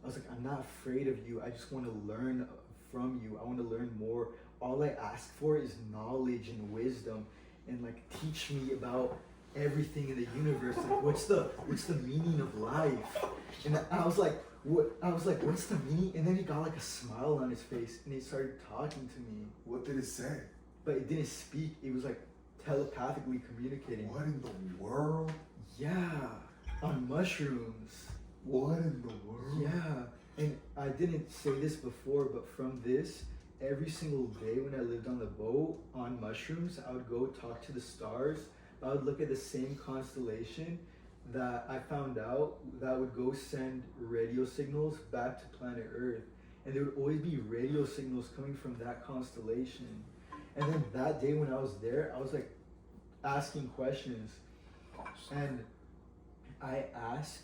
I'm not afraid of you. I just want to learn from you. I want to learn more. All I ask for is knowledge and wisdom, and like teach me about everything in the universe. Like, what's the meaning of life? And I was like, what's the meaning? And then he got like a smile on his face, and he started talking to me. What did it say? But it didn't speak. It was like telepathically communicating. What in the world? Yeah, on mushrooms. What in the world? Yeah, and I didn't say this before, but from this, every single day when I lived on the boat on mushrooms, I would go talk to the stars. I would look at the same constellation that I found out that would go send radio signals back to planet Earth. And there would always be radio signals coming from that constellation. And then that day when I was there, I was like asking questions. And I asked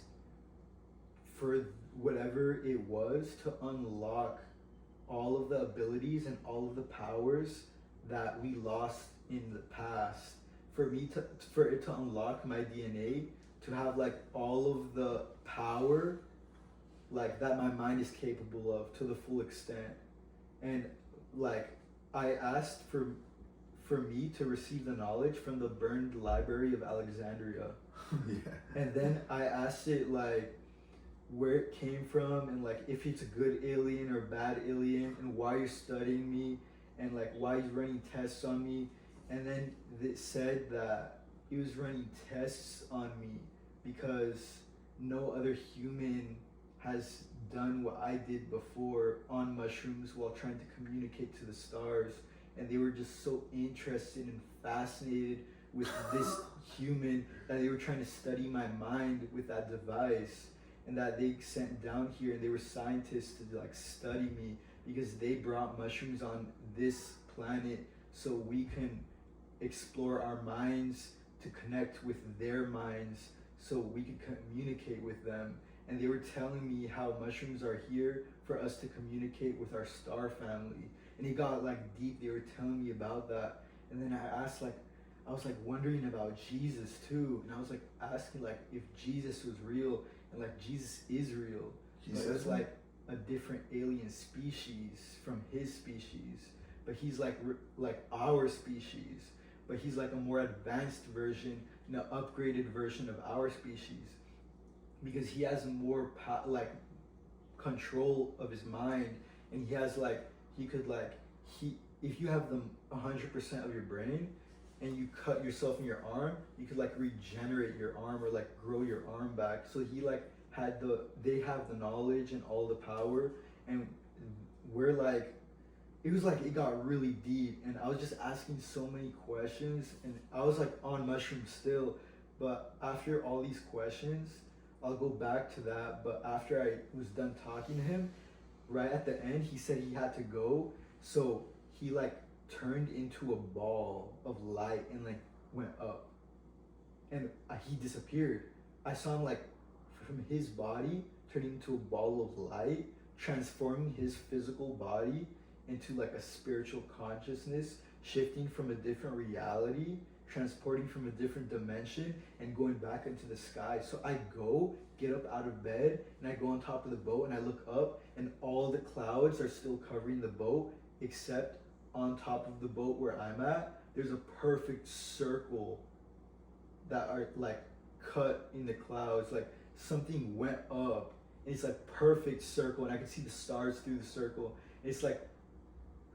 for whatever it was to unlock all of the abilities and all of the powers that we lost in the past. For it to unlock my DNA, to have like all of the power like that my mind is capable of to the full extent. And like I asked for me to receive the knowledge from the burned library of Alexandria. Yeah. And then I asked it like where it came from, and like if it's a good alien or bad alien, and why you're studying me, and like why he's running tests on me. And then it said that he was running tests on me because no other human has done what I did before on mushrooms while trying to communicate to the stars. And they were just so interested and fascinated with this human that they were trying to study my mind with that device, and that they sent down here, and they were scientists to like study me because they brought mushrooms on this planet so we can explore our minds, to connect with their minds so we could communicate with them. And they were telling me how mushrooms are here for us to communicate with our star family. And it got like deep. They were telling me about that. And then I was like wondering about Jesus too. And I was like asking like if Jesus was real, and like Jesus is real. But it's like a different alien species from his species. But he's like our species. But he's like a more advanced version, an upgraded version of our species, because he has more control of his mind, and he has if you have the 100% of your brain, and you cut yourself in your arm, you could like regenerate your arm or like grow your arm back. So he like they have the knowledge and all the power, and we're like. It was like it got really deep, and I was just asking so many questions, and I was like on mushrooms still. But after all these questions, I'll go back to that. But after I was done talking to him, right at the end, he said he had to go. So he like turned into a ball of light and like went up, and he disappeared. I saw him like from his body turning into a ball of light, transforming his physical body into like a spiritual consciousness, shifting from a different reality, transporting from a different dimension, and going back into the sky. So I get up out of bed, and I go on top of the boat, and I look up, and all the clouds are still covering the boat, except on top of the boat where I'm at, there's a perfect circle that are like cut in the clouds, like something went up, and it's like perfect circle, and I can see the stars through the circle. It's like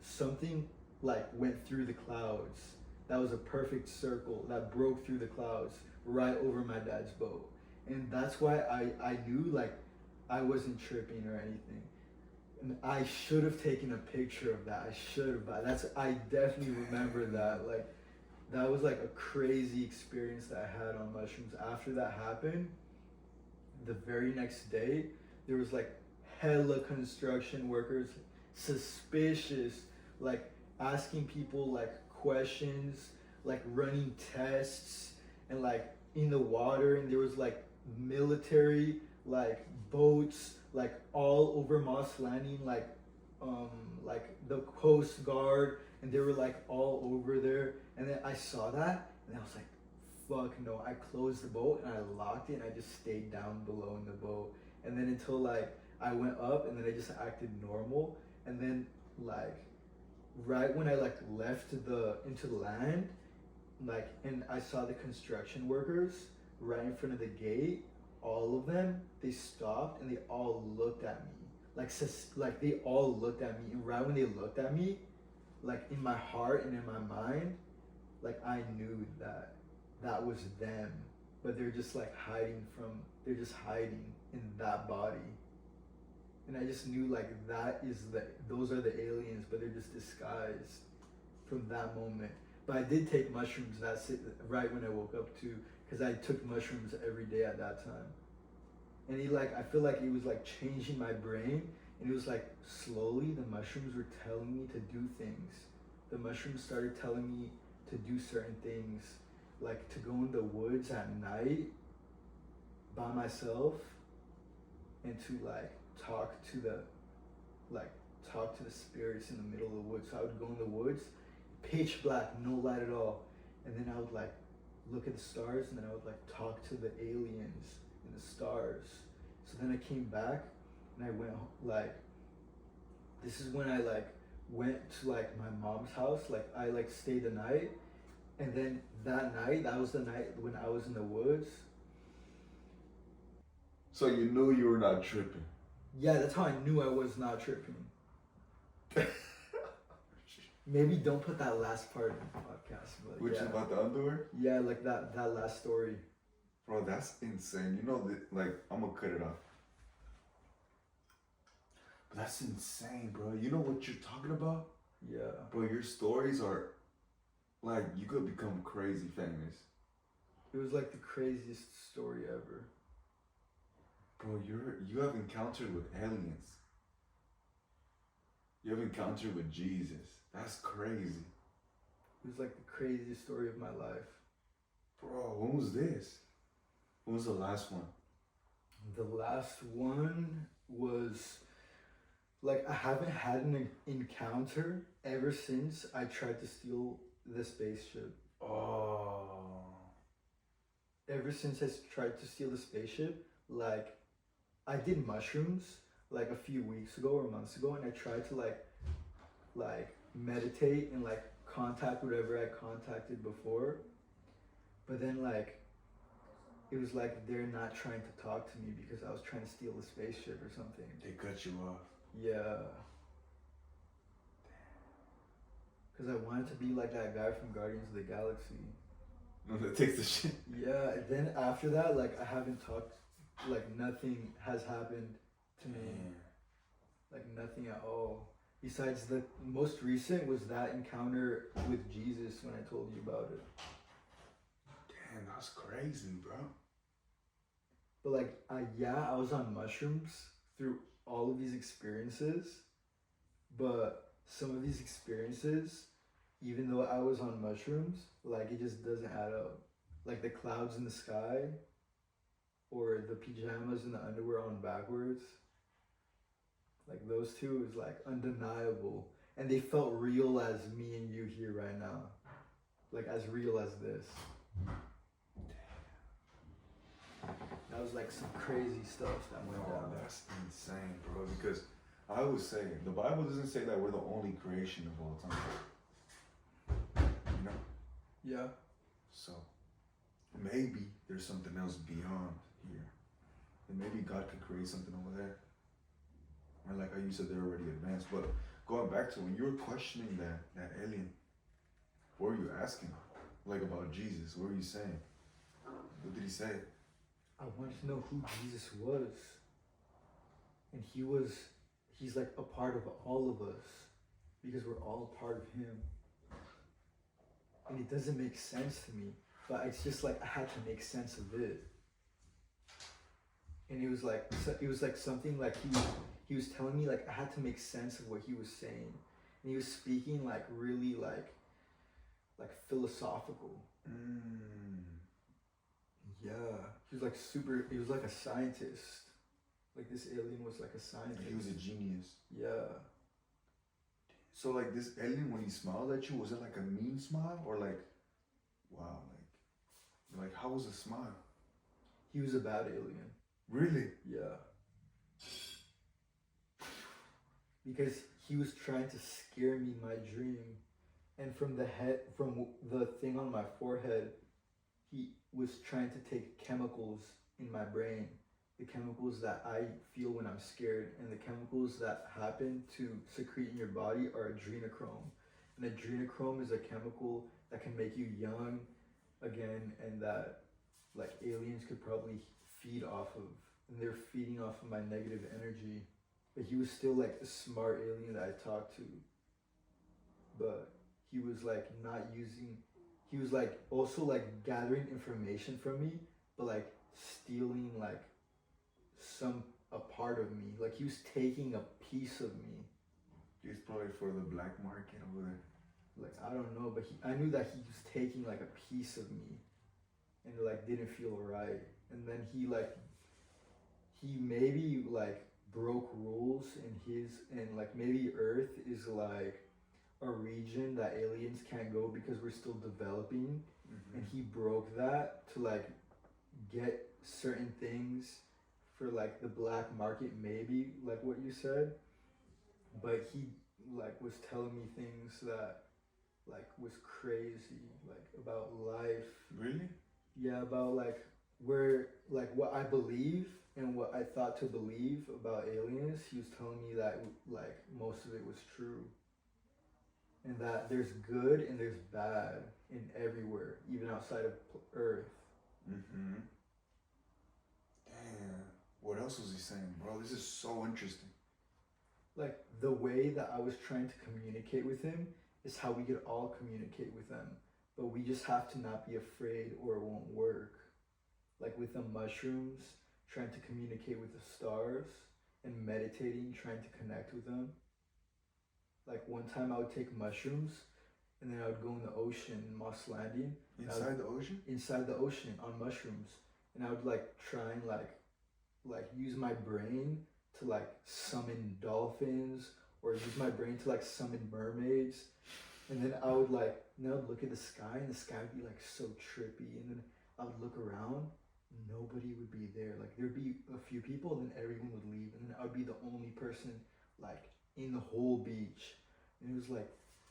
something like went through the clouds. That was a perfect circle that broke through the clouds right over my dad's boat. And that's why I knew like I wasn't tripping or anything. And I should have taken a picture of that. I definitely remember that. Like that was like a crazy experience that I had on mushrooms. After that happened, the very next day, there was like hella construction workers, suspicious, like asking people like questions, like running tests, and like in the water, and there was like military like boats like all over Moss Landing, like like the Coast Guard, and they were like all over there. And then I saw that, and I was like, "Fuck no!" I closed the boat and I locked it, and I just stayed down below in the boat. And then until like I went up, and then I just acted normal. And then like right when I like left the into the land, like, and I saw the construction workers right in front of the gate. All of them, they stopped and they all looked at me. Like they all looked at me, and right when they looked at me, like in my heart and in my mind, like I knew that that was them, but they're just like they're just hiding in that body. And I just knew like those are the aliens, but they're just disguised from that moment. But I did take mushrooms right when I woke up too, because I took mushrooms every day at that time. And I feel like it was like changing my brain, and it was like slowly the mushrooms were telling me to do things. The mushrooms started telling me to do certain things, like to go in the woods at night by myself, and to talk to the spirits in the middle of the woods. So I would go in the woods, pitch black, no light at all, and then I would like look at the stars, and then I would like talk to the aliens in the stars. So then I came back, and I went like, this is when I like went to like my mom's house. Like I like stayed the night, and then that was the night when I was in the woods. So you knew you were not tripping. Yeah, that's how I knew I was not tripping. Maybe don't put that last part in the podcast. But Which is about the underwear? Yeah, like that last story. Bro, that's insane. You know, like, I'm gonna cut it off. But that's insane, bro. You know what you're talking about? Yeah. Bro, your stories are, like, you could become crazy famous. It was like the craziest story ever. Bro, you have encountered with aliens. You have encountered with Jesus. That's crazy. It was like the craziest story of my life. Bro, when was this? When was the last one? The last one was like I haven't had an encounter ever since I tried to steal the spaceship. Oh. Ever since I tried to steal the spaceship, like I did mushrooms like a few weeks ago or months ago, and I tried to like meditate and like contact whatever I contacted before. But then like it was like they're not trying to talk to me because I was trying to steal the spaceship or something. They cut you off. Yeah. Because I wanted to be like that guy from Guardians of the Galaxy. No, that takes the shit. Yeah, and then after that, like I haven't talked, like nothing has happened to me. Like nothing at all. Besides the most recent was that encounter with Jesus when I told you about it. Damn, that's crazy, bro. But like, I was on mushrooms through all of these experiences, but some of these experiences, even though I was on mushrooms, like it just doesn't add up. Like the clouds in the sky, or the pajamas and the underwear on backwards. Like those two is like undeniable, and they felt real as me and you here right now, like as real as this. That was like some crazy stuff that went down. That's insane, bro. Because I always say the Bible doesn't say that we're the only creation of all time. You know? Yeah. So maybe there's something else beyond here, and maybe God could create something over there. And like how you said, they're already advanced. But going back to when you were questioning that alien, what were you asking? Like about Jesus, what were you saying? What did he say? I wanted to know who Jesus was. And he's like a part of all of us, because we're all part of him. And it doesn't make sense to me, but it's just like I had to make sense of it. And it was like something like he was telling me, like I had to make sense of what he was saying. And he was speaking like really like philosophical. Yeah. He was like a scientist. Like this alien was like a scientist. He was a genius. Yeah. So like this alien, when he smiled at you, was it like a mean smile or like, wow, like how was the smile? He was a bad alien. Really? Yeah. Because he was trying to scare me in my dream. And from the thing on my forehead, he was trying to take chemicals in my brain, the chemicals that I feel when I'm scared, and the chemicals that happen to secrete in your body are adrenochrome. And adrenochrome is a chemical that can make you young again, and that like aliens could probably feed off of, and they're feeding off of my negative energy. But he was still like a smart alien that I talked to, but he was like not using, he was like also like gathering information from me, but like stealing like a part of me. Like he was taking a piece of me. He's probably for the black market over there. Like I don't know, but I knew that he was taking like a piece of me, and it like didn't feel right. And then he maybe like broke rules in his, and like maybe Earth is like a region that aliens can't go because we're still developing, and he broke that to like get certain things for like the black market, maybe like what you said. But he like was telling me things that like was crazy, like about life. Really? Yeah, about like where like what I believe and what I thought to believe about aliens. He was telling me that like most of it was true, and that there's good and there's bad in everywhere, even outside of Earth. Mm-hmm. Damn. What else was he saying, bro? This is so interesting. Like the way that I was trying to communicate with him is how we could all communicate with them, but we just have to not be afraid or it won't work. Like with the mushrooms, trying to communicate with the stars, and meditating, trying to connect with them. Like one time I would take mushrooms and then I would go in the ocean, Moss Landing. Inside the ocean? Inside the ocean on mushrooms. And I would like try and like use my brain to like summon dolphins, or use my brain to like summon mermaids. And then I would like, and I would look at the sky, and the sky would be like so trippy. And then I would look around, nobody would be there. Like there'd be a few people, and then everyone would leave. And then I would be the only person like in the whole beach. And it was like,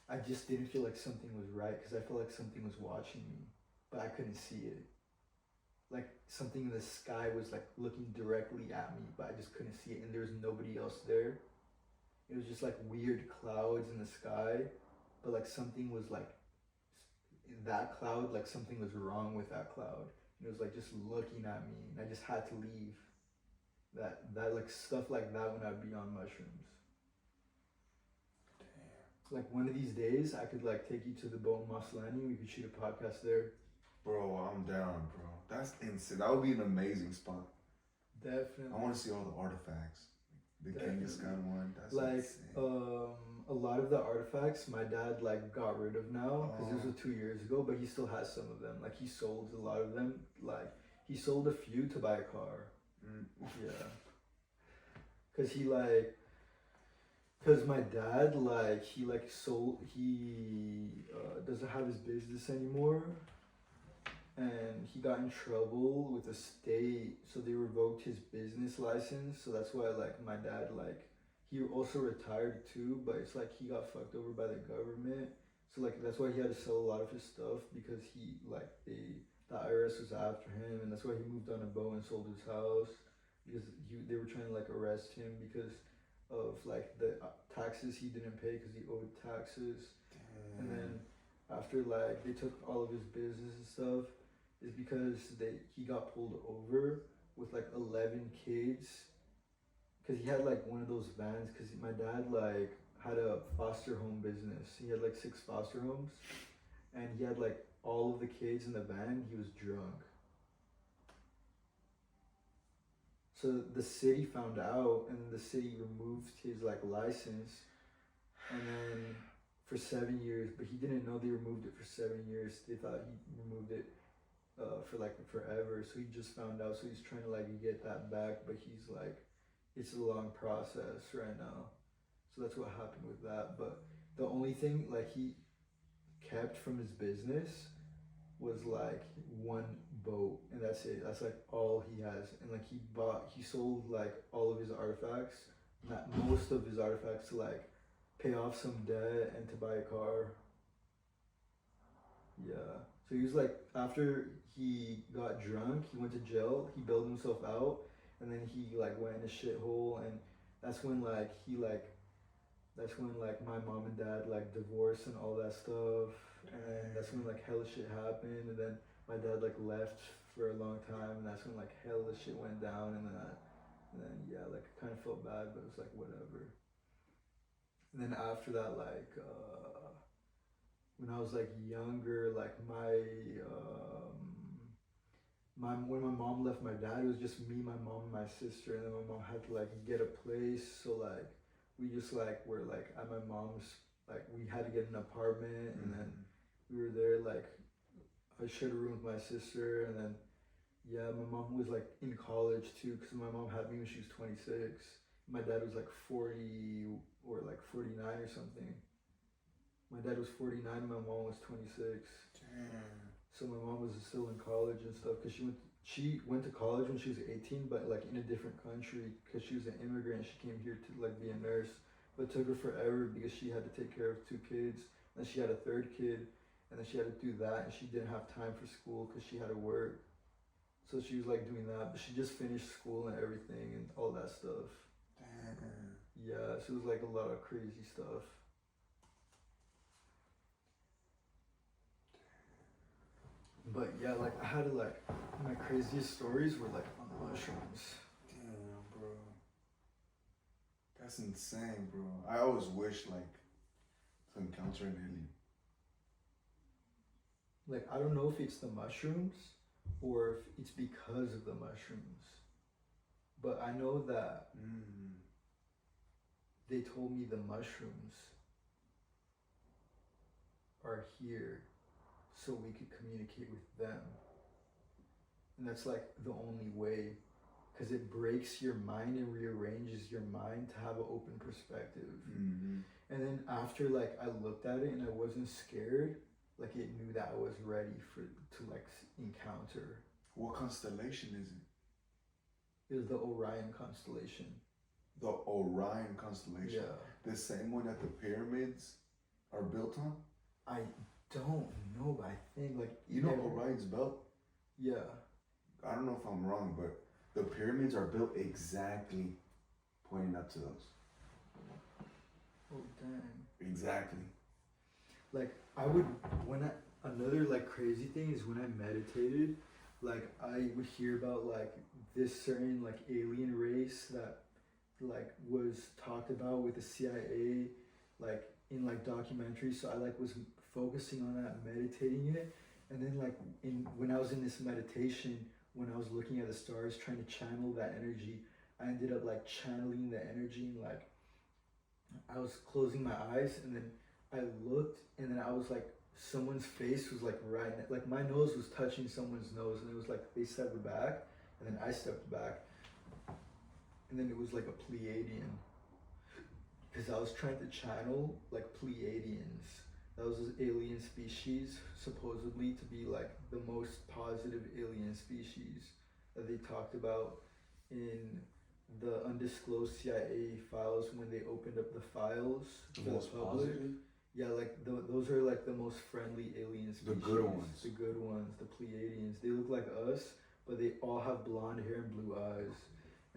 I just didn't feel like something was right, because I felt like something was watching me, but I couldn't see it. Like something in the sky was like looking directly at me, but I just couldn't see it, and there was nobody else there. It was just like weird clouds in the sky, but like something was like in that cloud, like something was wrong with that cloud. And it was like just looking at me, and I just had to leave. That like stuff like that when I'd be on mushrooms. Damn. Like one of these days, I could like take you to the boat in Moss Landing. We could shoot a podcast there. Bro, I'm down, bro. That's insane. That would be an amazing spot. Definitely. I want to see all the artifacts. The Genghis Khan one. That's like insane. a lot of the artifacts my dad like got rid of now, because this was 2 years ago, but he still has some of them. Like he sold a lot of them. Like he sold a few to buy a car. Yeah. Cause my dad he doesn't have his business anymore, and he got in trouble with the state, so they revoked his business license. So that's why like my dad he also retired too, but it's like he got fucked over by the government. So like that's why he had to sell a lot of his stuff, because the IRS was after him, and that's why he moved on a boat and sold his house, because they were trying to like arrest him because of like the taxes he didn't pay, because he owed taxes. Damn. And then after like they took all of his business and stuff, is because he got pulled over with like 11 kids, because he had like one of those vans, because my dad like had a foster home business. He had like 6 foster homes, and he had like all of the kids in the van. He was drunk. So the city found out, and the city removed his like license, and then for 7 years, but he didn't know they removed it for 7 years. They thought he removed it for like forever. So he just found out. So he's trying to like get that back, but he's like, it's a long process right now. So that's what happened with that. But The only thing like he kept from his business was like one boat, and that's it. That's like all he has. And like he sold like all of his artifacts, not most of his artifacts, to like pay off some debt and to buy a car. Yeah. So he was like, after he got drunk, he went to jail. He bailed himself out, and then he like went in a shithole, and that's when like that's when like my mom and dad like divorced and all that stuff, and that's when like hella shit happened, and then my dad like left for a long time, and that's when like hella shit went down, and then yeah, like I kind of felt bad, but it was like whatever. And then after that, like when I was like younger, like when my mom left my dad, it was just me, my mom, and my sister, and then my mom had to like get a place, so like we just like were like at my mom's, like we had to get an apartment, and then we were there, like I shared a room with my sister, and then yeah, my mom was like in college too, because my mom had me when she was 26. My dad was like 40 or like 49 or something. My dad was 49 and my mom was 26. Damn. So my mom was still in college and stuff, because she went to college when she was 18, but like in a different country, because she was an immigrant. She came here to like be a nurse, but it took her forever because she had to take care of 2 kids, and then she had a 3rd kid, and then she had to do that, and she didn't have time for school because she had to work. So she was like doing that, but she just finished school and everything and all that stuff. Damn. Yeah, so it was like a lot of crazy stuff. But yeah, like I had to like, my craziest stories were like on the mushrooms. Damn, bro. That's insane, bro. I always wish like to encounter an alien. Like I don't know if it's the mushrooms or if it's because of the mushrooms, but I know that they told me the mushrooms are here so we could communicate with them. And that's like the only way, because it breaks your mind and rearranges your mind to have an open perspective. And then after like I looked at it and I wasn't scared, like it knew that I was ready to like encounter. What constellation is it? It was the Orion constellation. The Orion constellation. Yeah. The same one that the pyramids are built on? I don't know, but I think like you know Orion's belt? Yeah. I don't know if I'm wrong, but the pyramids are built exactly pointing up to those. Oh dang. Exactly. Like another like crazy thing is when I meditated, like I would hear about like this certain like alien race that like was talked about with the CIA, like in like documentaries. So I like was focusing on that, meditating in it, and then like when I was in this meditation, when I was looking at the stars trying to channel that energy, I ended up like channeling the energy, and like I was closing my eyes, and then I looked, and then I was like, someone's face was like like my nose was touching someone's nose, and it was like they stepped back, and then I stepped back, and then it was like a Pleiadian, because I was trying to channel like Pleiadians. That was an alien species, supposedly to be like the most positive alien species that they talked about in the undisclosed CIA files when they opened up the files to the public. Positive? Yeah, like those are like the most friendly alien species. The good ones. The good ones, the Pleiadians. They look like us, but they all have blonde hair and blue eyes.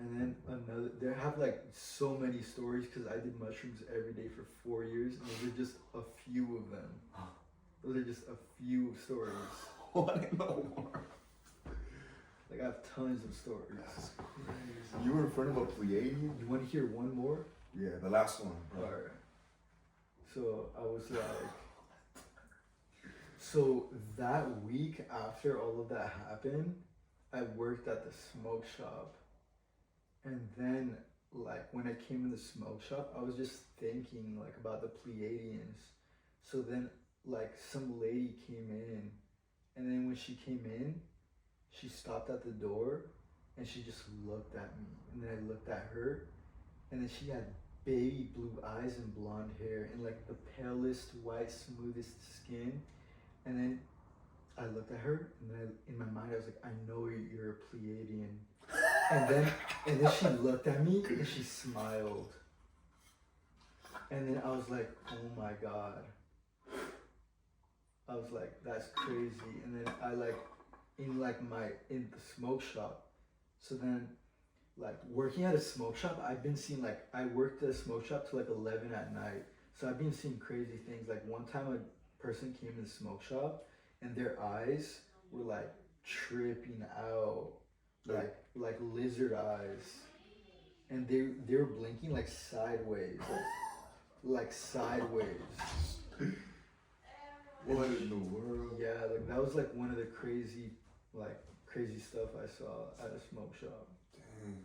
And then they have like so many stories, because I did mushrooms every day for 4 years, and those are just a few of them. Those are just a few stories. What in the world? Like I have tons of stories. That's crazy. You were in front of a Pleiadian? You want to hear one more? Yeah, the last one. Bro. All right. So I was like, so that week after all of that happened, I worked at the smoke shop. And then like when I came in the smoke shop, I was just thinking like about the Pleiadians. So then like some lady came in, and then when she came in, she stopped at the door and she just looked at me, and then I looked at her, and then she had baby blue eyes and blonde hair and like the palest white, smoothest skin. And then I looked at her, and then in my mind I was like, I know you're a Pleiadian. And then she looked at me and she smiled. And then I was like, oh my god. I was like, that's crazy. And then I like in the smoke shop. So then like working at a smoke shop, I've been seeing like I worked at a smoke shop till like 11 at night. So I've been seeing crazy things. Like one time a person came in the smoke shop and their eyes were like tripping out. Like lizard eyes. And they were blinking like sideways. Like sideways. What in the world? Yeah, like that was like one of the crazy stuff I saw at a smoke shop. Dang.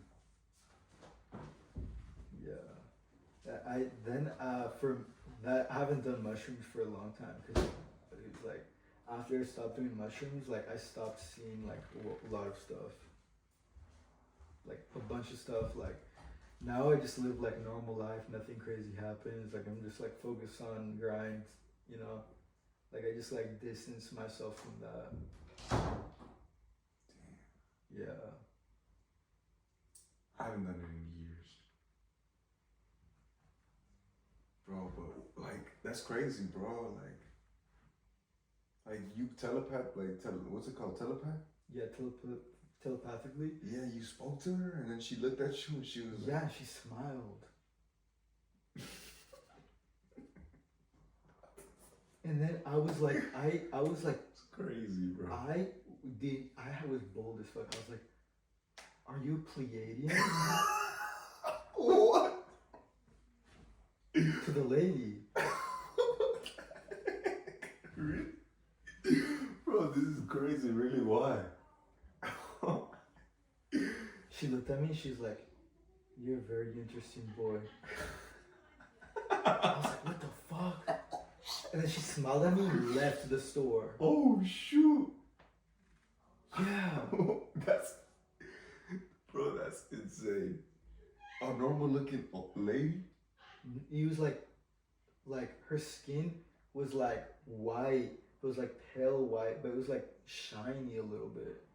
Yeah. For that I haven't done mushrooms for a long time because it's like after I stopped doing mushrooms, like I stopped seeing like a lot of stuff, like a bunch of stuff. Like now I just live like normal life, nothing crazy happens. Like I'm just like focused on grind, you know. Like I just like distance myself from that. Damn. Yeah. I haven't done it in years. Bro, but like that's crazy, bro. Like you telepath, what's it called, telepath? Yeah, telepathically. Yeah, you spoke to her and then she looked at you and she was like, yeah, she smiled. And then I was like, it's crazy, bro. I was bold as fuck. I was like, are you a Pleiadian? What? To the lady. Really? Bro, this is crazy. Really, why? She looked at me and she's like, you're a very interesting boy. I was like, what the fuck? And then she smiled at me and left the store. Oh, shoot. Yeah. That's insane. A normal looking lady? He was like her skin was like white. It was like pale white, but it was like shiny a little bit.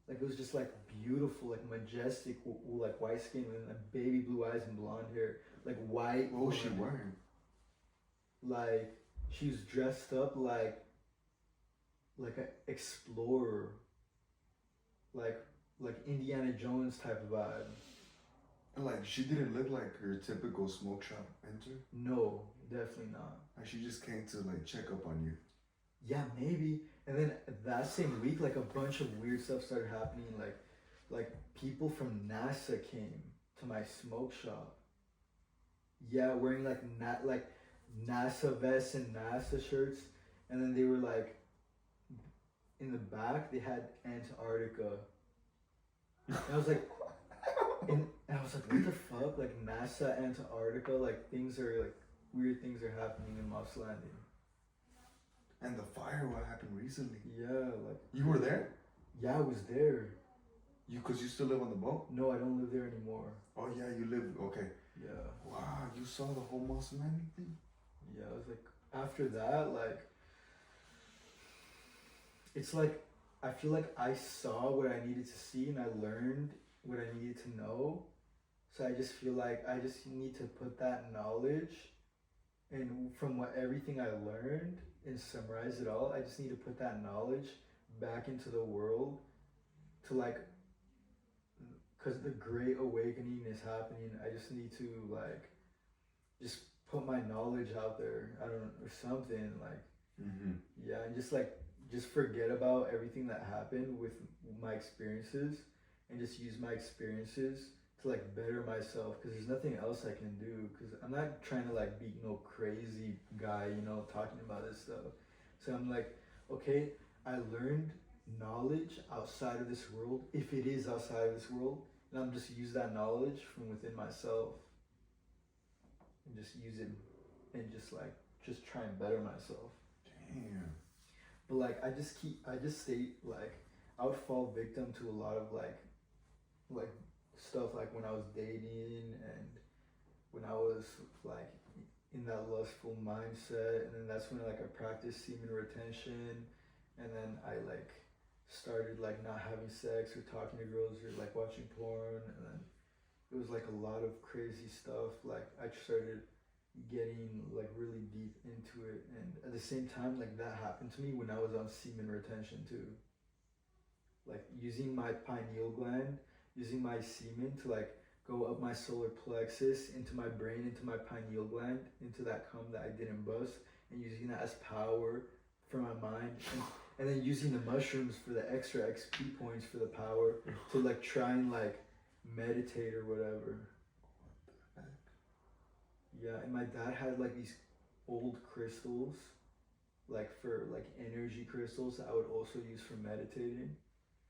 Like it was just like beautiful, like majestic, like white skin and like baby blue eyes and blonde hair, like white. What was she wearing? Like she was dressed up like an explorer, like Indiana Jones type of vibe. And like she didn't look like her typical smoke shop enter. No, definitely not. Like she just came to like check up on you. Yeah, maybe. And then that same week, like a bunch of weird stuff started happening. Like people from NASA came to my smoke shop. Yeah, wearing like NASA vests and NASA shirts, and then they were like, in the back they had Antarctica. And I was like, what the fuck? Like NASA Antarctica, like things are like weird things are happening in Moss Landing. And the fire, what happened recently? Yeah, like you were there? Yeah, I was there. Cause you still live on the boat? No, I don't live there anymore. Oh yeah, you live, okay. Yeah. Wow, you saw the whole Moss Landing thing? Yeah, I was like, after that, like, it's like, I feel like I saw what I needed to see and I learned what I needed to know. So I just feel like I just need to put that knowledge and from everything I learned and summarize it all, I just need to put that knowledge back into the world to like, because the great awakening is happening. I just need to like, just put my knowledge out there. I don't know, or something like, yeah, and just forget about everything that happened with my experiences and just use my experiences to like better myself, because there's nothing else I can do, because I'm not trying to like be no crazy guy, you know, talking about this stuff. So I'm like, okay, I learned knowledge outside of this world, if it is outside of this world, and I'm just use that knowledge from within myself and just use it and just try and better myself. Damn. But like I just stay like, I would fall victim to a lot of like stuff like when I was dating and when I was like in that lustful mindset, and then that's when like I practiced semen retention, and then I like started like not having sex or talking to girls or like watching porn, and then it was like a lot of crazy stuff. Like I started getting like really deep into it, and at the same time like that happened to me when I was on semen retention too. Like using my pineal gland, using my semen to like go up my solar plexus into my brain, into my pineal gland, into that cum that I didn't bust, and using that as power for my mind, and then using the mushrooms for the extra XP points for the power to like try and like meditate or whatever. What the heck? Yeah, and my dad had like these old crystals, like for like energy crystals that I would also use for meditating.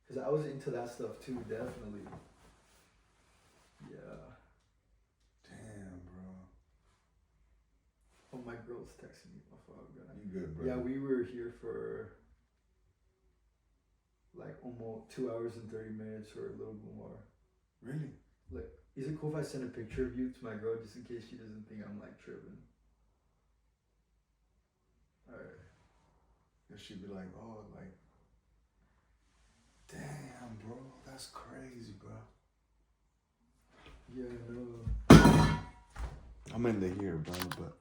Cause I was into that stuff too, definitely. Yeah. Damn, bro. Oh, my girl's texting me. My phone. You good, bro? Yeah, we were here for like almost 2 hours and 30 minutes or a little bit more. Really? Like, is it cool if I send a picture of you to my girl just in case she doesn't think I'm like tripping? Alright. And she'd be like, oh, like, damn, bro, that's crazy, bro. Yeah, I know. I'm in the here, bro, but